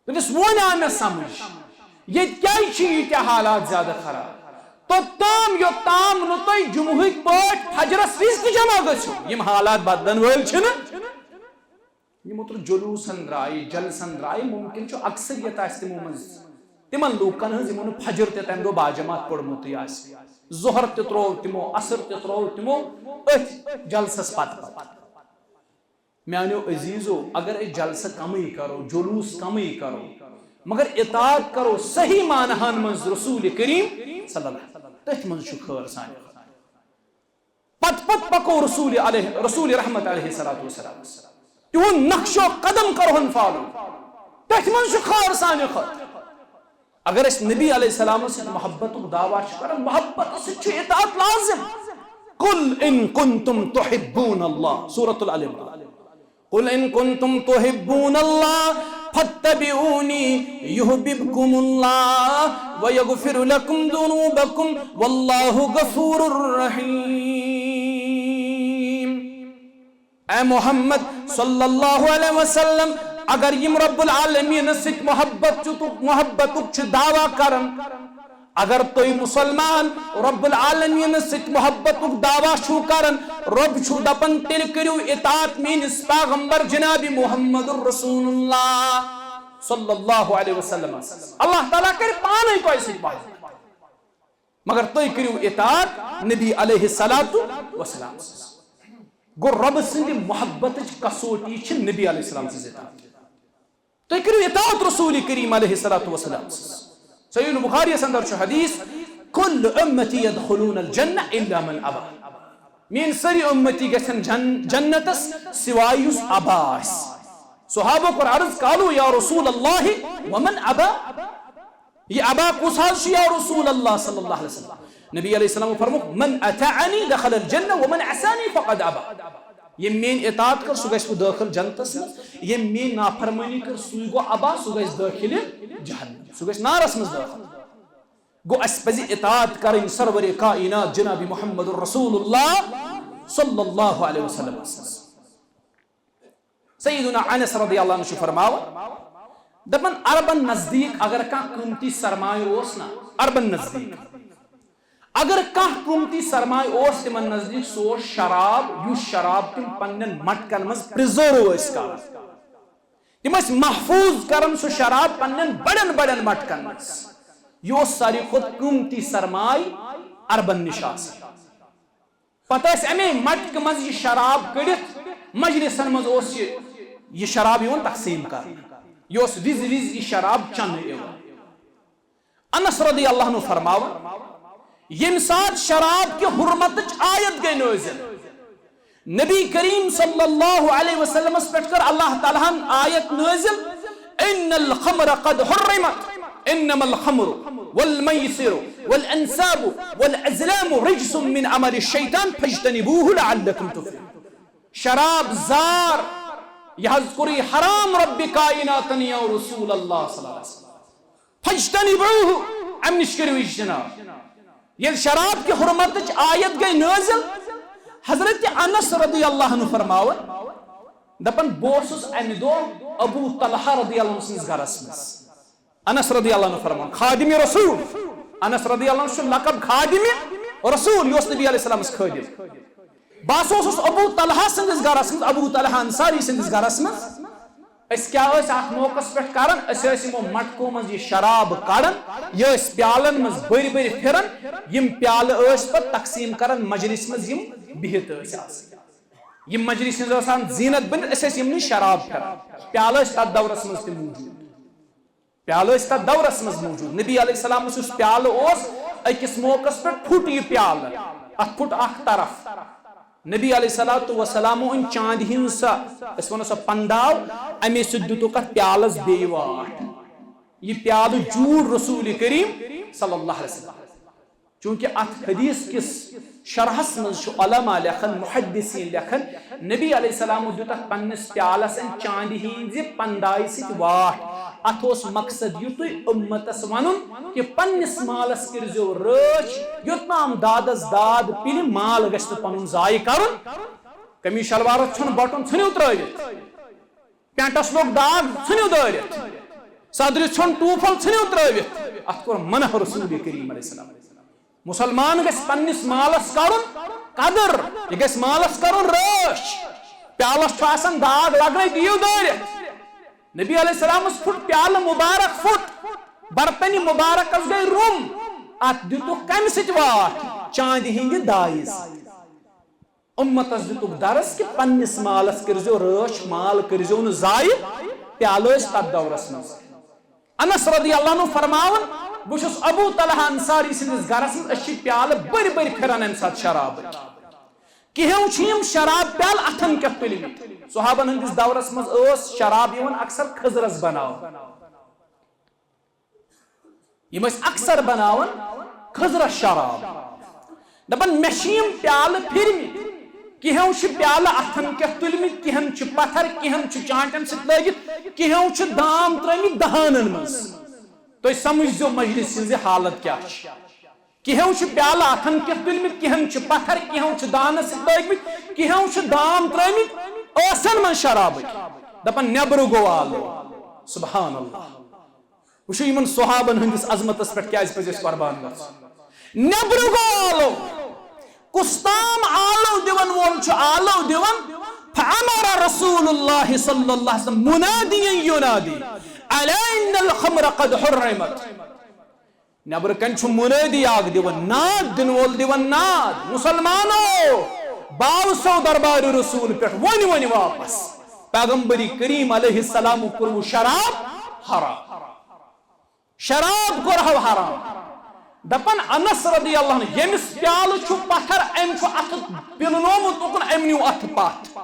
Speaker 1: بس ون آ میں سمجھ یہ کیا حالات زیادہ خراب توتام یوتام نو تُہۍ جمعہٕکۍ پٲٹھۍ فجرس وِزِ تہِ جمع گٔژھِو یِم حالات بدلن وٲلۍ چھِنہٕ یِمو تُل جلوٗسن درٛایہِ جلسن درٛایہِ ممکن چھُ اکثریت آسہِ تِمو منٛز تِمن لوٗکن ہٕنٛز یِمو نہٕ فجر تہِ تمہِ دۄہ باجماعت پوٚرمُتٕے آسہِ ظہر تہِ ترٛوو تِمو عصر تہِ ترٛوو تِمو أتھۍ جلسس پتہٕ میانیو عزیزو اگر أسۍ جلسہٕ کمٕے کرو جلوٗس کمٕے کرو مگر اطاعت کرو صحیح معناہن منٛز رسول کریم صلی اللہ علیہ وسلم تٔتھۍ منٛز چھُ خٲر سانہِ پتہٕ پکو رسول رحمت علیہ الصلوۃ والسلام تِہُنٛد نقشو قدم کرہون فالو تٔتھۍ منٛز چھُ خٲر سانہِ خٲطرٕ اگر أسۍ نبی علیہ السلام سۭتۍ محبتُک دعوا چھِ کران محبت سۭتۍ چھُ اطاعت لازم قل ان کنتم تحبون اللہ سورۃ العمران قل ان کنتم تحبون اللہ فاتبعونی یحببکم اللہ ویغفر لکم ذنوبکم واللہ غفور الرحیم اے محمد صلی اللہ علیہ وسلم اگر یم رب العالمین ست محبت دعویٰ کرن اگر تُہۍ مسلمان رب العالمین ست محبت دعویٰ چھو کرن رب چھو دپن تیل کریو اطاعت میانس پیغمبر جناب محمد رسول اللہ صلی اللہ علیہ وسلم اللہ تعالیٰ کر پانے تُہۍ ست محبت مگر تُہۍ کریو اطاعت نبی علیہ الصلوۃ والسلام گو رب سند محبت کسوٹی چھ نبی علیہ السلام سے اطاعت تُہۍ کریو اطاعت رسول کریم علیہ الصلوۃ والسلام صحیح البخاری اندر چھُ حدیث کل امتی یدخلون الجنہ الا من ابا مین ساری امتی گژھن جنتس سوائے یُس ابا آسہِ صحابہ کو عرض قالوا یا رسول اللہ ومن ابا یہ ابا کس حظ یا رسول اللہ صلی اللہ علیہ وسلم نبی علیہ السلام فرموک من اطاعنی دخل الجنہ ومن عصانی فقد ابا یہ مین اطاعت کر سُہ گژھِ داخل جنتس یہ مین نافرمانی کر سُے گو ابا سُہ گژھِ داخل جہنم سُہ گژھِ نارس مز داخل گو اس پزِ اطاعت کرٕنۍ سرور کائنات جناب محمد رسول اللہ صلی اللہ علیہ وسلم سیدنا انس رضی اللہ عنہ چھُ فرماوان دپن عربن نزدیک اگر کانٛہہ قۭمتی سرمایہ اوس نا عربن نزدیک اگر کانٛہہ قۭمتی سرمایہ اوس تمن نزدیک سُہ اوس شراب یُس شراب تم پننٮ۪ن مٹکن منٛز پرزٲرو ٲسۍ کران تم ٲسۍ محفوظ کران سُہ شراب پننٮ۪ن بڑٮ۪ن بڑٮ۪ن مٹکن منٛز یہ اوس ساروی کھۄتہٕ قۭمتی سرمایہ عربن نش آسان پتہٕ ٲسۍ امی مٹکہِ منٛز یہ شراب کٔڑِتھ مجلسن منٛز اوس یہ شراب یِوان تقسیم کرنہٕ یہ اوس وز وز یہ شراب چنہٕ یِوان انس رضی اللہ عنہ فرماوان یم سات شراب کی حرمتچ آیت گئی نازل نبی کریم صلی اللہ علیہ وسلم اس پٹھ کر اللہ تعالیٰ آیت نازل ان الخمر قد حرمت انما الخمر والمیسر والانساب والازلام رجس من عمل الشیطان فاجتنبوه لعلکم تفلحون شراب زار یحذکری حرام رب کائنات یا رسول اللہ صلی اللہ علیہ وسلم فاجتنبوه امنش کرو اجتناب یہ شراب کی حرمت آیت گئی نازل حضرت انس رضی اللہ عنہ فرماون دپن بوسس امہ دو ابو طلحہ رضی اللہ عنہ سنس گرس مز انس رضی اللہ عنہ فرماون خادم رسول انس رضی اللہ عنہ لقب خادم رسول یوس نبی علیہ السلام خادم باس اوسس ابو طلحہ سنس گرس مز ابو طلحہ انصاری سنس گرس مز اس کیا اس ات موقع پہ کران اس یمو مٹکو مز یہ شراب کڑان یہ پیالن مز بری بری پھران یم پیال پہ تقسیم کران مجلس مز یم بہت یہ مجلس آسان زینت بن اس یمنی شراب پھران پیالہ تر دورس مز موجود پیالہ تر دورس مز موجود نبی علیہ السلام اس پیالہ اس اکس موقع پہ پھٹ یہ پیالہ ات پھٹ اخ طرف نبی علیہ السلام ان چاند ہن سا اس ونو سا پنداو امی سہ دتک ات پیالس بی واٹ یہ پیالہ جوڑ رسول کریم صلی اللہ علیہ وسلم چونکہ ات حدیث کس شرحس مز علماء لکھن محدثین لکھن نبی علیہ السلام دتک پنس پیالس ان چاند ہن پندائی ست واٹ ات مقصد یہ تھی امتس ون کہ پنس مالس کرزو رچ یوتنام دادس داد پل مال گھس پن ضائع کرن کمی شلوارس چھن بٹن ژھنو ترٲوِتھ پینٹس لوگ داغ ژھنو دٲرِتھ صدرس چھن ٹوفل ژھنو ترٲوِتھ ات کور منع رسول کریم علیہ السلام مسلمان گھس پنس مالس کرن قدر یہ گھس مالس کرن رچ پیالس چھُ آسان داغ لگنے دیو دٲرِتھ نبی علیہ السلام پھٹ پیالہ مبارک پھٹ برتن مبارک گئی روم ات دتک کم ست واٹ چاند ہند دائز امتس دتک درس کہ پنس مالس کرزو رچ مال کرزو ن ضائع پیالہ تر دورس مز انس رضی اللہ عنہ فرماون بہس ابو طلحہ انصاری سندس گرس مز پیالہ بر بر پھران ام سات شراب کہو چھ شراب پیال اتھن کت تلمت صحابن ہندس دورس مز شراب یوان اکثر خضرس بناو یم اکثر بناون خضرس شراب دپن مشیم پیال پھرمت کہو پیالہ اتھن کت تلمت کہن پتھر کہن چانٹن ست لگت کہو دام ترمت دہانن مز تھی سمجھو مجلس ہز حالت کیا کہو پیالہ اتھن کت تلمت کہن پتھر کہو دانس ست لگمت کہو دام ترمت ٲسن من شراب دپن نبر گو آلو سبحان اللہ وچھو یمن صحابن ہندس عظمتس پہ کیاز پزِ قربان گژھُن نبر گو آلو کستام آلو دیون وول چھ آلو دیون فامر رسول اللہ صلی اللہ علیہ وسلم منادیا ینادی الا ان الخمر قد حرمت نبر کن چھ منادی آگ دیون ناد دن وول دیون ناد مسلمانو باو سو دربار رسول پہ ون ون واپس پیغمبری کریم علیہ السلام کرو شراب حرام شراب کرو حرام دپن انس رضی اللہ عنہ یمس پیالہ چھ پتھر ام چھ ات پلنومت اکن ام نیو ات پت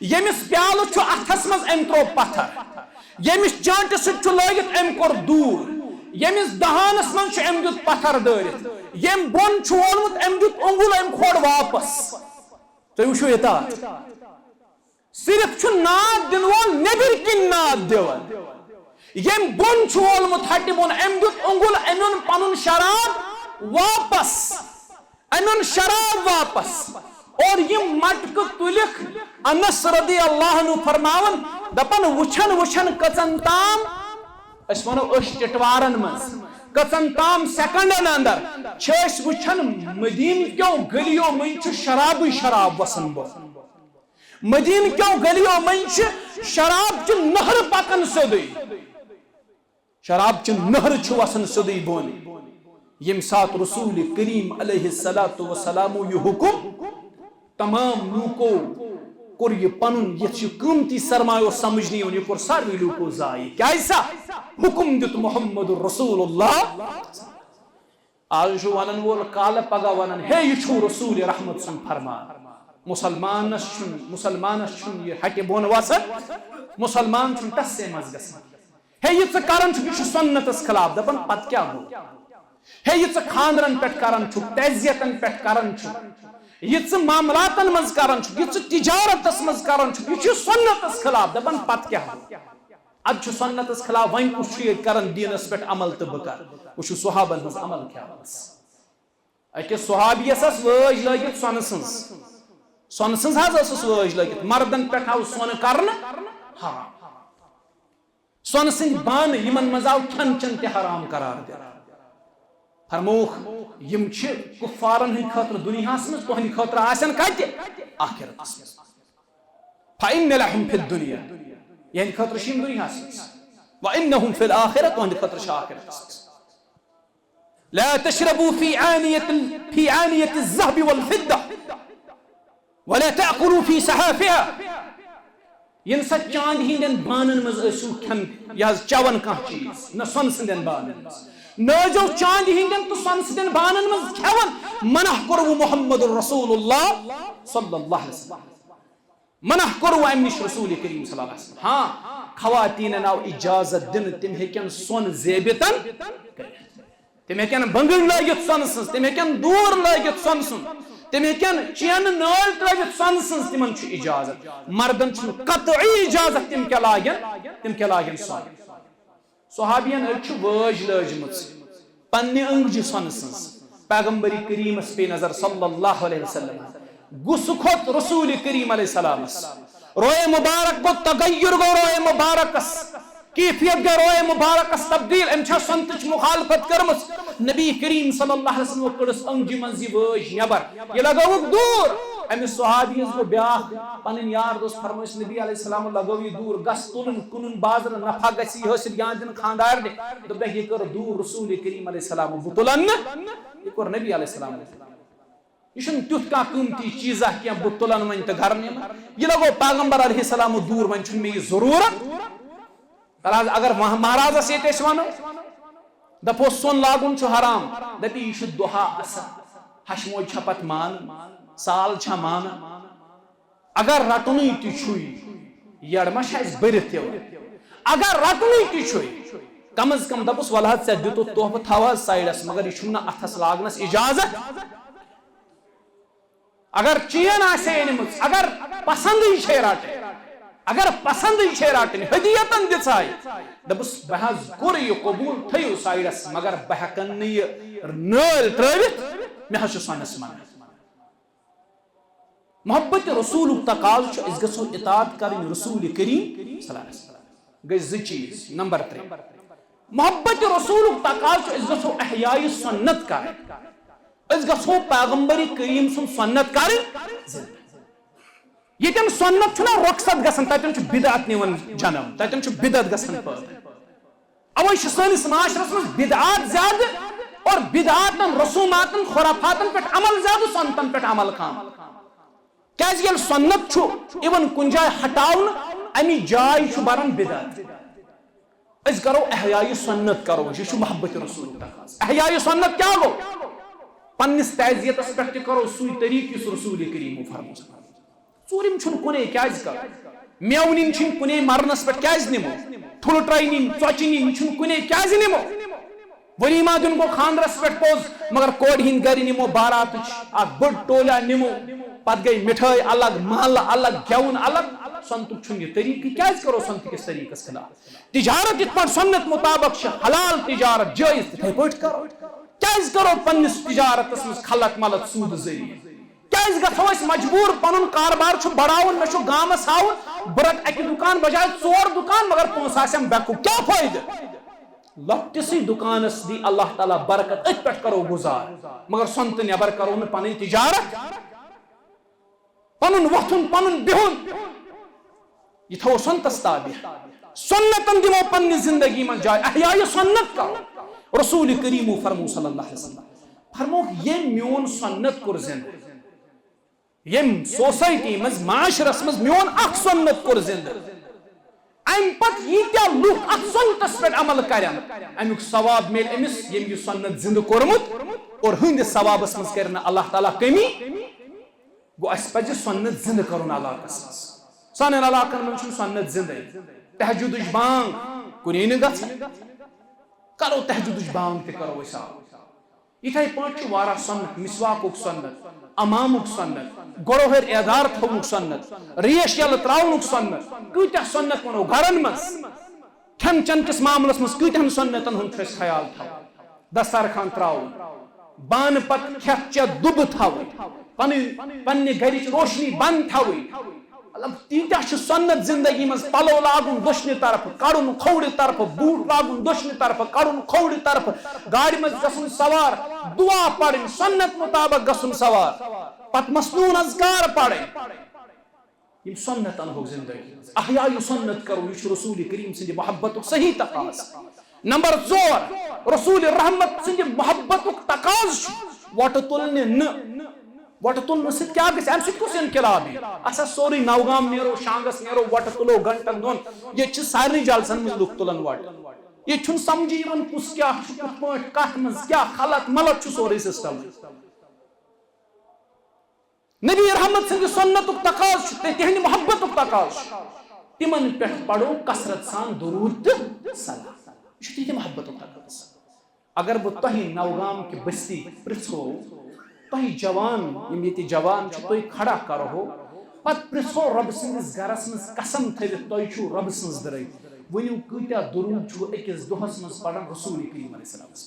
Speaker 1: یمس پیالہ چھ اتھس مز ام ترو پتھر یمس چانٹ ست چھ لگت ام کور دور یمس دہانس من چھ ام دیت پتھر دٲرِتھ یم بون چھ وولمت ام دیت انگل ام کھوڑ واپس تُہۍ وٕچھِو یتات صرف چھ ناد دن وول نبر کن ناد دیون یم بون چھ وولمت ہٹہِ بون ام دیت انگل امن پنن شراب واپس امن شراب واپس اور یم مٹک تلک انس رضی اللہ عنہ فرماون دپن وچھن وچھن کچن تام اس ونو اش چٹوارن مز کچن تام سیکنڈن اندر چھس وچھن مدین کیوں گلیوں من چھ شراب شراب وسن بو مدین کیوں گلیوں من چھ شراب چھ نہر پکن سدی شراب چھ نہر چھ وسن سدی بون یم سات رسول کریم علیہ السلام یہ حکم تمام لوکو کور یہ پنن یہ قیمتی سرمایہ سمجھنی یہ کور ساروی لوکو ضائع کیسا حکم دیت محمد رسول اللہ آج ونن وول کال پگہ ونن ہے یہ چھو رسول رحمت سن فرمان مسلمانس چھن یہ ہٹہِ بون وسن مسلمان چھن ٹسے مز گژھان ہے یہ کران چھ یہ سنتس خلاف دپن پت کیا ہو ہے یہ خاندرن پہ کران چھ تعزیتن پہ کران چھ یہ معاملاتن مز کران چھ یہ تجارتس مز کران چھ یہ سنتس خلاف دپن پت کیا ہو اد چھ سنتس خلاف ون کس کران دینس پہ عمل تو بکر وہ صحابن ہز عمل کیا اکس صحابیس وٲج لگت سون سنز حض وٲج لگت مردن پہ آو سون کرن حرام سون سند بان یمن مز آو کھن چن تہ حرام قرار دیا فرموخ یم چھ کفارن ہند خاطر دنیاس مز تہند خاطر آسن کتہ آخرتس مز فإن لهم في الدنيا یہند خاطر چھ دنیاس مز وإنهم في الآخرة تہند خاطر چھ آخرتس مز لا تشربوا في آنية الذهب والفضة ولا تأكلوا في سحافها ین سا چاند ہندین بانن مز ٲسِو کھٮ۪ن یہِ حظ چٮ۪وان کانٛہہ چیٖز نہ سۄنہٕ سٕنٛدٮ۪ن بانن مز نہ ٲسۍزیو چاندِ ہندین تہٕ سۄنہٕ سٕنٛدٮ۪ن بانن مز کھٮ۪وان منع کوٚروٕ محمد رسول اللہ صلی اللہ علیہ وسلم منع کوٚروٕ امہِ نِش رسول کریم صلی اللہ علیہ وسلم ہاں خواتیٖنن آو اجازت دِنہٕ تِم ہیٚکن سۄن زیبِتن کٔرِتھ تِم ہیٚکن بنگٕنۍ لٲگِتھ سۄنہٕ سٕنٛز تِم ہیٚکن دوٗر لٲگِتھ سۄنہٕ سُنٛد تِم ہیٚکن چینہٕ نٲلۍ ترٲوِتھ سۄنہٕ سٕنٛز تِمن چھُ اجازت مردن چھُنہٕ قطعی اجازت تِم کیٛاہ لاگن سۄن صحابین أڑۍ چھِ وٲج لٲجمٕژ پننہِ أنگجہِ سۄنہٕ سٕنٛز پیغمبری کریٖمس پے نظر صلی اللہ علیہ وسلم غُصہٕ کھوٚت رسول کریم علیہ السلامس روئے مبارک گوٚو تغیر گوٚو روئے مبارکس کیفیت گئی روئے مبارکس تبدیل ام چھا سنتچ مخالفت کرمس نبی کریم صلی اللہ علیہ وسلم کڑس انگجہِ منٛز یہِ وٲج نٮ۪بر یہِ لگٲوُکھ دوٗر أمِس صحابیس گوٚو بیٛاکھ پنٕنۍ یار دوس فرمٲیس نبی علیہ السلام لگٲو یہِ دوٗر گژھ تُلُن کٕنُن بازرٕ نفع گژھِ یہِ حٲصِل یا دِنہٕ خاندارنہِ دوٚپنکھ یہِ کٔر دوٗر رسول کریم علیہ السلام بہٕ تُلن نہٕ یہِ کوٚر نبی علیہ السلام یہ چھُنہٕ تیُتھ کانٛہہ قۭمتی چیٖزا کینٛہہ بہٕ تُلن وۄنۍ تہٕ گرٕ نِمہٕ یہِ لگوو پیغمبر علیہ السلام دوٗر وۄنۍ چھُنہٕ مےٚ یہِ ضروٗرت اگر مہارازس ییٚتہِ أسۍ ونو دپوس سۄن لاگُن چھُ حرام دپہِ یہِ چھُ دُہا اصل ہشموج چھا پتہٕ مانہٕ سال چھا مانہٕ اگر رٹنُے تہِ چھُے یڑ ما چھِ اَسہِ بٔرِتھ یِوان اگر رٹنُے تہِ چھُے کم از کم دپُس ول حظ ژےٚ دِتُتھ تحفہٕ تھاو حظ سایڈس مگر یہِ چھُنہٕ نہٕ اتھس لاگنس اجازت اگر چین آسہِ أنمٕژ اگر پسندٕے چھے رٹٕنۍ اگر پسندٕے چھے رٹٕنۍ ہدیتن دِژاے دپُس بہٕ حظ کوٚر یہِ قبوٗل تھٲیِو سایڈس مگر بہٕ ہٮ۪کن نہٕ یہِ نٲلۍ ترٲوِتھ مےٚ حظ چھُ سۄنس منع محبت رسولُک تقاضہٕ چھُ أسۍ گژھو اطاعت کرٕنۍ رسول کریم صلی اللہ علیہ وسلم گٔے زٕ چیٖز نمبر 3 محبت رسولُک تقاضہٕ چھُ أسۍ گژھو احیاء سنت کرٕنۍ أسۍ گژھو پیغمبر کریم سُنٛد سنت کرٕنۍ ییٚتٮ۪ن سنت چھُنہ رۄخصت گژھان تتٮ۪ن چھُ بدعت نِوان جنم تتٮ۪ن چھُ بدعت گژھان پٲدٕ اوے چھِ سٲنِس معاشرس منٛز بدعات زیادٕ اور بدعاتن رسوماتن خرافاتن پٮ۪ٹھ عمل زیادٕ سنتن پٮ۪ٹھ عمل کم کیازِ ییٚلہِ سنت چھُ یِوان کُنہِ جایہِ ہٹاونہٕ امِچ جاے چھُ بران بدعت أسۍ کرو احیاء سنت کرو یہِ چھُ محبت رسولُک تقاضہٕ احیاء سنت کیٛاہ گوٚو پننِس تعزیتس پٮ۪ٹھ تہِ کرو سُے طریٖقہٕ یُس رسول کریٖمو فرموو ژوٗرِم چھُنہٕ کُنے کیازِ کرو میوٕ نِنۍ چھِنہٕ کُنے مرنس پٮ۪ٹھ کیازِ نِمو ٹھُلہٕ ٹرٛاے نِنۍ ژۄچہِ نِنۍ یہِ چھُنہٕ کُنے کیازِ نِمو ؤلیٖما دیُن گوٚو خاندرس پٮ۪ٹھ پوٚز مگر کورِ ہِنٛدۍ گرِ نِمو باراتٕچ اکھ بٔڑ ٹولیا نِمو پتہٕ گٔے مِٹھٲے الگ محلہٕ الگ گٮ۪وُن الگ سنتُک چھُنہٕ یہِ طریٖقہٕ کیازِ کرو سنتٕکِس طریٖقس خلاف تجارت یِتھ پٲٹھۍ سنت مُطابق چھِ حلال تجارت جٲیز تِتھے پٲٹھۍ کرو کیازِ کرو پننِس تجارتس منٛز خلق ملت سوٗدٕ ذٔریعہٕ کیازِ گژھو أسۍ مجبوٗر پنُن کاربار چھُ بڑاوُن مےٚ چھُ گامس ہاوُن بہٕ رٹہٕ اکہِ دُکان بجاے 4 دُکان مگر پونٛسہٕ آسٮ۪م بیکُک کیٛاہ فٲیدٕ لۄکٹِسٕے دُکانس دی اللہ تعالیٰ برکت أتھۍ پٮ۪ٹھ کرو گُزار مگر سۄنتہٕ نٮ۪بر کرو نہٕ پنٕنۍ تجارت پنُن وۄتھُن پنُن بِہُن یہِ تھاوو سنتس تابع سنتن دِمو پننہِ زندگی منٛز جاے احیاء سنت کرو رسول کریٖمو فرموو صلی اللہ علیہ وسلم فرمووُکھ ییٚمۍ میون سنت کوٚر زندٕ ییٚمۍ سوسایٹی منٛز معاشرس منٛز میون اکھ سنت کوٚر زندٕ امہِ پتہٕ ییٖتیاہ لُکھ اتھ سنتس پٮ۪ٹھ عمل کرن امیُک ثواب میلہِ أمِس ییٚمۍ یہِ سنت زندٕ کوٚرمُت اور ہٕنٛدِس ثوابس منٛز کرِ نہٕ اللہ تعالیٰ کٔمی گوٚو اسہِ پزِ سنت زندٕ کرُن علاقس منٛز سانٮ۪ن علاقن منٛز چھُنہٕ سنت زندے تہجُدٕچ بانگ کُنے نہٕ گژھان کرو تہجُدٕچ بانگ تہِ کرو أسۍ یِتھے پٲٹھۍ چھُ واریاہ سنت مسواکُک سنت امامُک سنت گۄڑوہٕرۍ اعدار تھاونُک سنت ریش یلہٕ تراونُک سنت کۭتیاہ سنت ونو گرن منٛز کھٮ۪ن چٮ۪ن کِس معاملس منٛز کۭتیاہن سنتن ہُنٛد چھُ اَسہِ خیال تھاوُن دسترخان تراوُن بانہٕ پتہٕ کھٮ۪تھ چٮ۪تھ دُبہٕ تھاوٕنۍ پننہِ گرِچ روشنی بنٛد تھاوٕنۍ مطلب تیٖتیاہ چھِ سنت زندگی منٛز پلو لاگُن دٔچھنہِ طرفہٕ کڑُن کھوورِ طرفہٕ بوٗٹ لاگُن دٔچھنہِ طرفہٕ کڑُن کھوورِ طرفہٕ گاڑِ منٛز گژھُن سوار دعا پرٕنۍ سنت مُطابق گژھُن سوار پتہٕ مسنوٗن اذکار پرٕنۍ یِم سنتن ہوٚکھ زندگی منٛز احیاء سنت کرو یہِ چھُ رسول کریم سٕنٛدِ محبتُک صحیح تقاضہٕ نمبر 4 رسول رحمت سٕنٛدِ محبتُک تقاضہٕ چھُ وۄٹہٕ تُلنہِ نہٕ وٹ تلن سۭتۍ کیٛاہ گژھِ اَمہِ سۭتۍ کُس انقلاب یی اَسا سورُے نوگام نیرو شانگس نیرو وٹہٕ تُلو گنٹن دۄن ییٚتہِ چھِ سارنٕے جلسن منٛز لُکھ تُلان وٹہٕ ییٚتہِ چھُنہٕ سمجھی یِوان کُس کیٛاہ چھُ کِتھ پٲٹھۍ کتھ منٛز کیٛاہ خلط ملط چھُ سورُے سسٹم نبی رحمت سٕنٛدِ سنتُک تقاضہٕ چھُ تِہنٛدِ محبتُک تقاضہٕ چھُ تِمن پٮ۪ٹھ پرو کثرت سان درود تہٕ سلام یہ چھُ تِہنٛدِ محبتُک تقاضہٕ اگر بہٕ تۄہہِ نوگام کہِ بستی پرژھو تۄہہِ جوان یِم ییٚتہِ جوان چھِ تُہۍ کھڑا کرہو پتہٕ پرژھو رۄبہٕ سٕنٛدِس گرس منٛز قسم تھٲوِتھ تۄہہِ چھُو رۄبہٕ سٕنٛز دٕرے ؤنِو کۭتیاہ درود چھُو أکِس دۄہس منٛز پران رسول کریم علیہ السلامس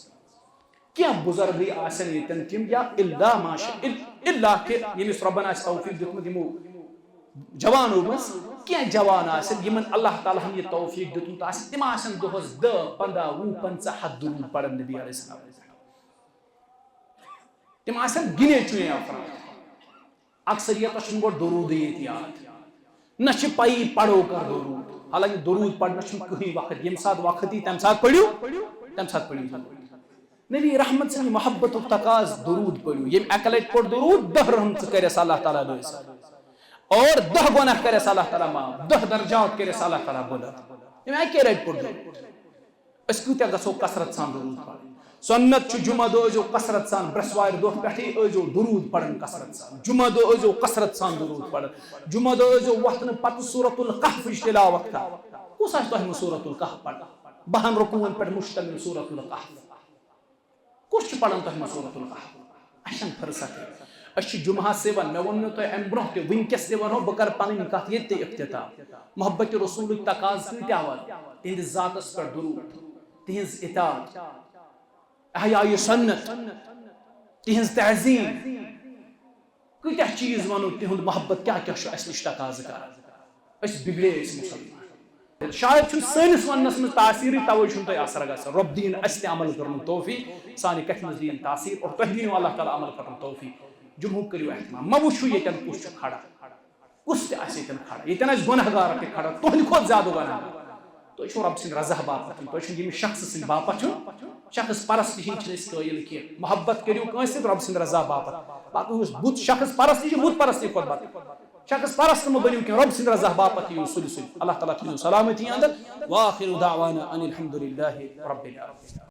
Speaker 1: کینٛہہ بُزرگٕے آسن ییٚتٮ۪ن تِم یا الا ماشاء اللہ کہِ ییٚمِس رۄبن آسہِ توفیٖق دیُتمُت یِمو جوانو منٛز کینٛہہ جوان آسن یِمن اللہ تعالیٰ ہن یہِ توفیٖق دیُتمُت آسہِ تِم آسن دۄہس 10 15 20 50 100 درود پران نبی علیہ السلام تِم آسن گِنے چُنے افراد اکثریتس چھُنہٕ گۄڈٕ درودٕے ییٚتہِ یاد نہ چھِ پَیی پرو کر درود حالانکہِ درود پرنس چھُنہٕ کٕہٕنۍ وقت ییٚمہِ ساتہٕ وقت یی تمہِ ساتہٕ پٔرِو تمہِ ساتہٕ پٔرِو نبی رحمت سٕنٛدِ محبتُک تقاضہٕ درود پٔرِو ییٚمۍ اکہِ لٹہِ پوٚر درود 10 رحمژٕ کریس اللہ تعالیٰ اور 10 گۄناہ کریس اللہ تعالیٰ معاف 10 درجات کریس اللہ تعالیٰ بلند ییٚمۍ اکے لٹہِ پوٚر درود أسۍ کۭتیاہ گژھو کثرت سان درود پرٕنۍ سنت چھُ جمعہ دۄہ ٲسۍزیو کثرت سان برٛٮ۪سوارِ دۄہ پٮ۪ٹھٕے ٲسۍزیو درود پران کثرت سان جمعہ دۄہ ٲسۍزیو کثرت سان درود پران جمعہ دۄہ ٲسۍزیو وۄتھنہٕ پتہٕ سورۃ الکہفٕچ تلاوت کران کُس آسہِ تۄہہِ منٛز سورۃ الکہف پران 10 رکوٗعن پٮ۪ٹھ مشتمل سورۃ الکہف کُس چھُ پران تۄہہِ منٛز سورۃ الکہف اَسہِ چھنہٕ فرصت أسۍ چھِ جمعہس سیون مےٚ ووٚنمو تۄہہِ امہِ برونٛہہ تہِ وٕنکیٚس تہِ ونہو بہٕ کرٕ پنٕنۍ کتھ ییٚتہِ تہِ اختتام محبتِ رسوٗلٕکۍ تقاضہٕ کۭتیاہ واتہِ تِہنٛدِس ذاتس پٮ۪ٹھ درود تِہنٛز اطاعت احیاء سنت تِہنٛز تہذیٖب کۭتیاہ چیٖز ونو تِہُنٛد محبت کیٛاہ کیٛاہ چھُ اَسہِ نِش تقاضہٕ کران أسۍ بِگڑے أسۍ مُسلمان شاید چھُنہٕ سٲنِس وننس منٛز تاثیٖرٕے تَوَے چھُنہٕ تۄہہِ اثر گژھان رۄب دِیِن اَسہِ تہِ عمل کرنُک توفیٖق سانہِ کتھِ منٛز دِیِن تاثیٖر اور تۄہہِ دِیِو اللہ تعالیٰ عمل کرنُک توفیٖق جمعُک کٔرِو احتمام مہ وٕچھِو ییٚتٮ۪ن کُس چھُ کھڑا کُس تہِ آسہِ ییٚتٮ۪ن کھڑا ییٚتٮ۪ن آسہِ گۄناہ گار تہِ کھڑا تُہنٛدِ کھۄتہٕ زیادٕ گۄناہ گار تۄہہِ چھُو رۄبہٕ سٕنٛدِ رضا باپتھ یُن تۄہہِ چھُنہٕ ییٚمِس شخصہٕ سٕنٛدِ باپتھ یُن شخص پرستی ہٕنٛدۍ چھِنہٕ أسۍ قٲیِل کینٛہہ محبت کٔرِو کٲنٛسہِ سۭتۍ رۄبہٕ سٕنٛدِ رضا باپتھ باقٕے یُس بُت شخص پرستی چھِ بُت پرستی کھۄتہٕ بدتر شخص پرست مہ بٔنِو کینٛہہ رۄبہٕ سٕنٛدِ رضا باپتھ یِیِو سُلہِ سُلہِ اللہ تعالیٰ تھٲیِو سلامتی انٛدر وآخر دعوانا ان الحمد للہ رب العالمین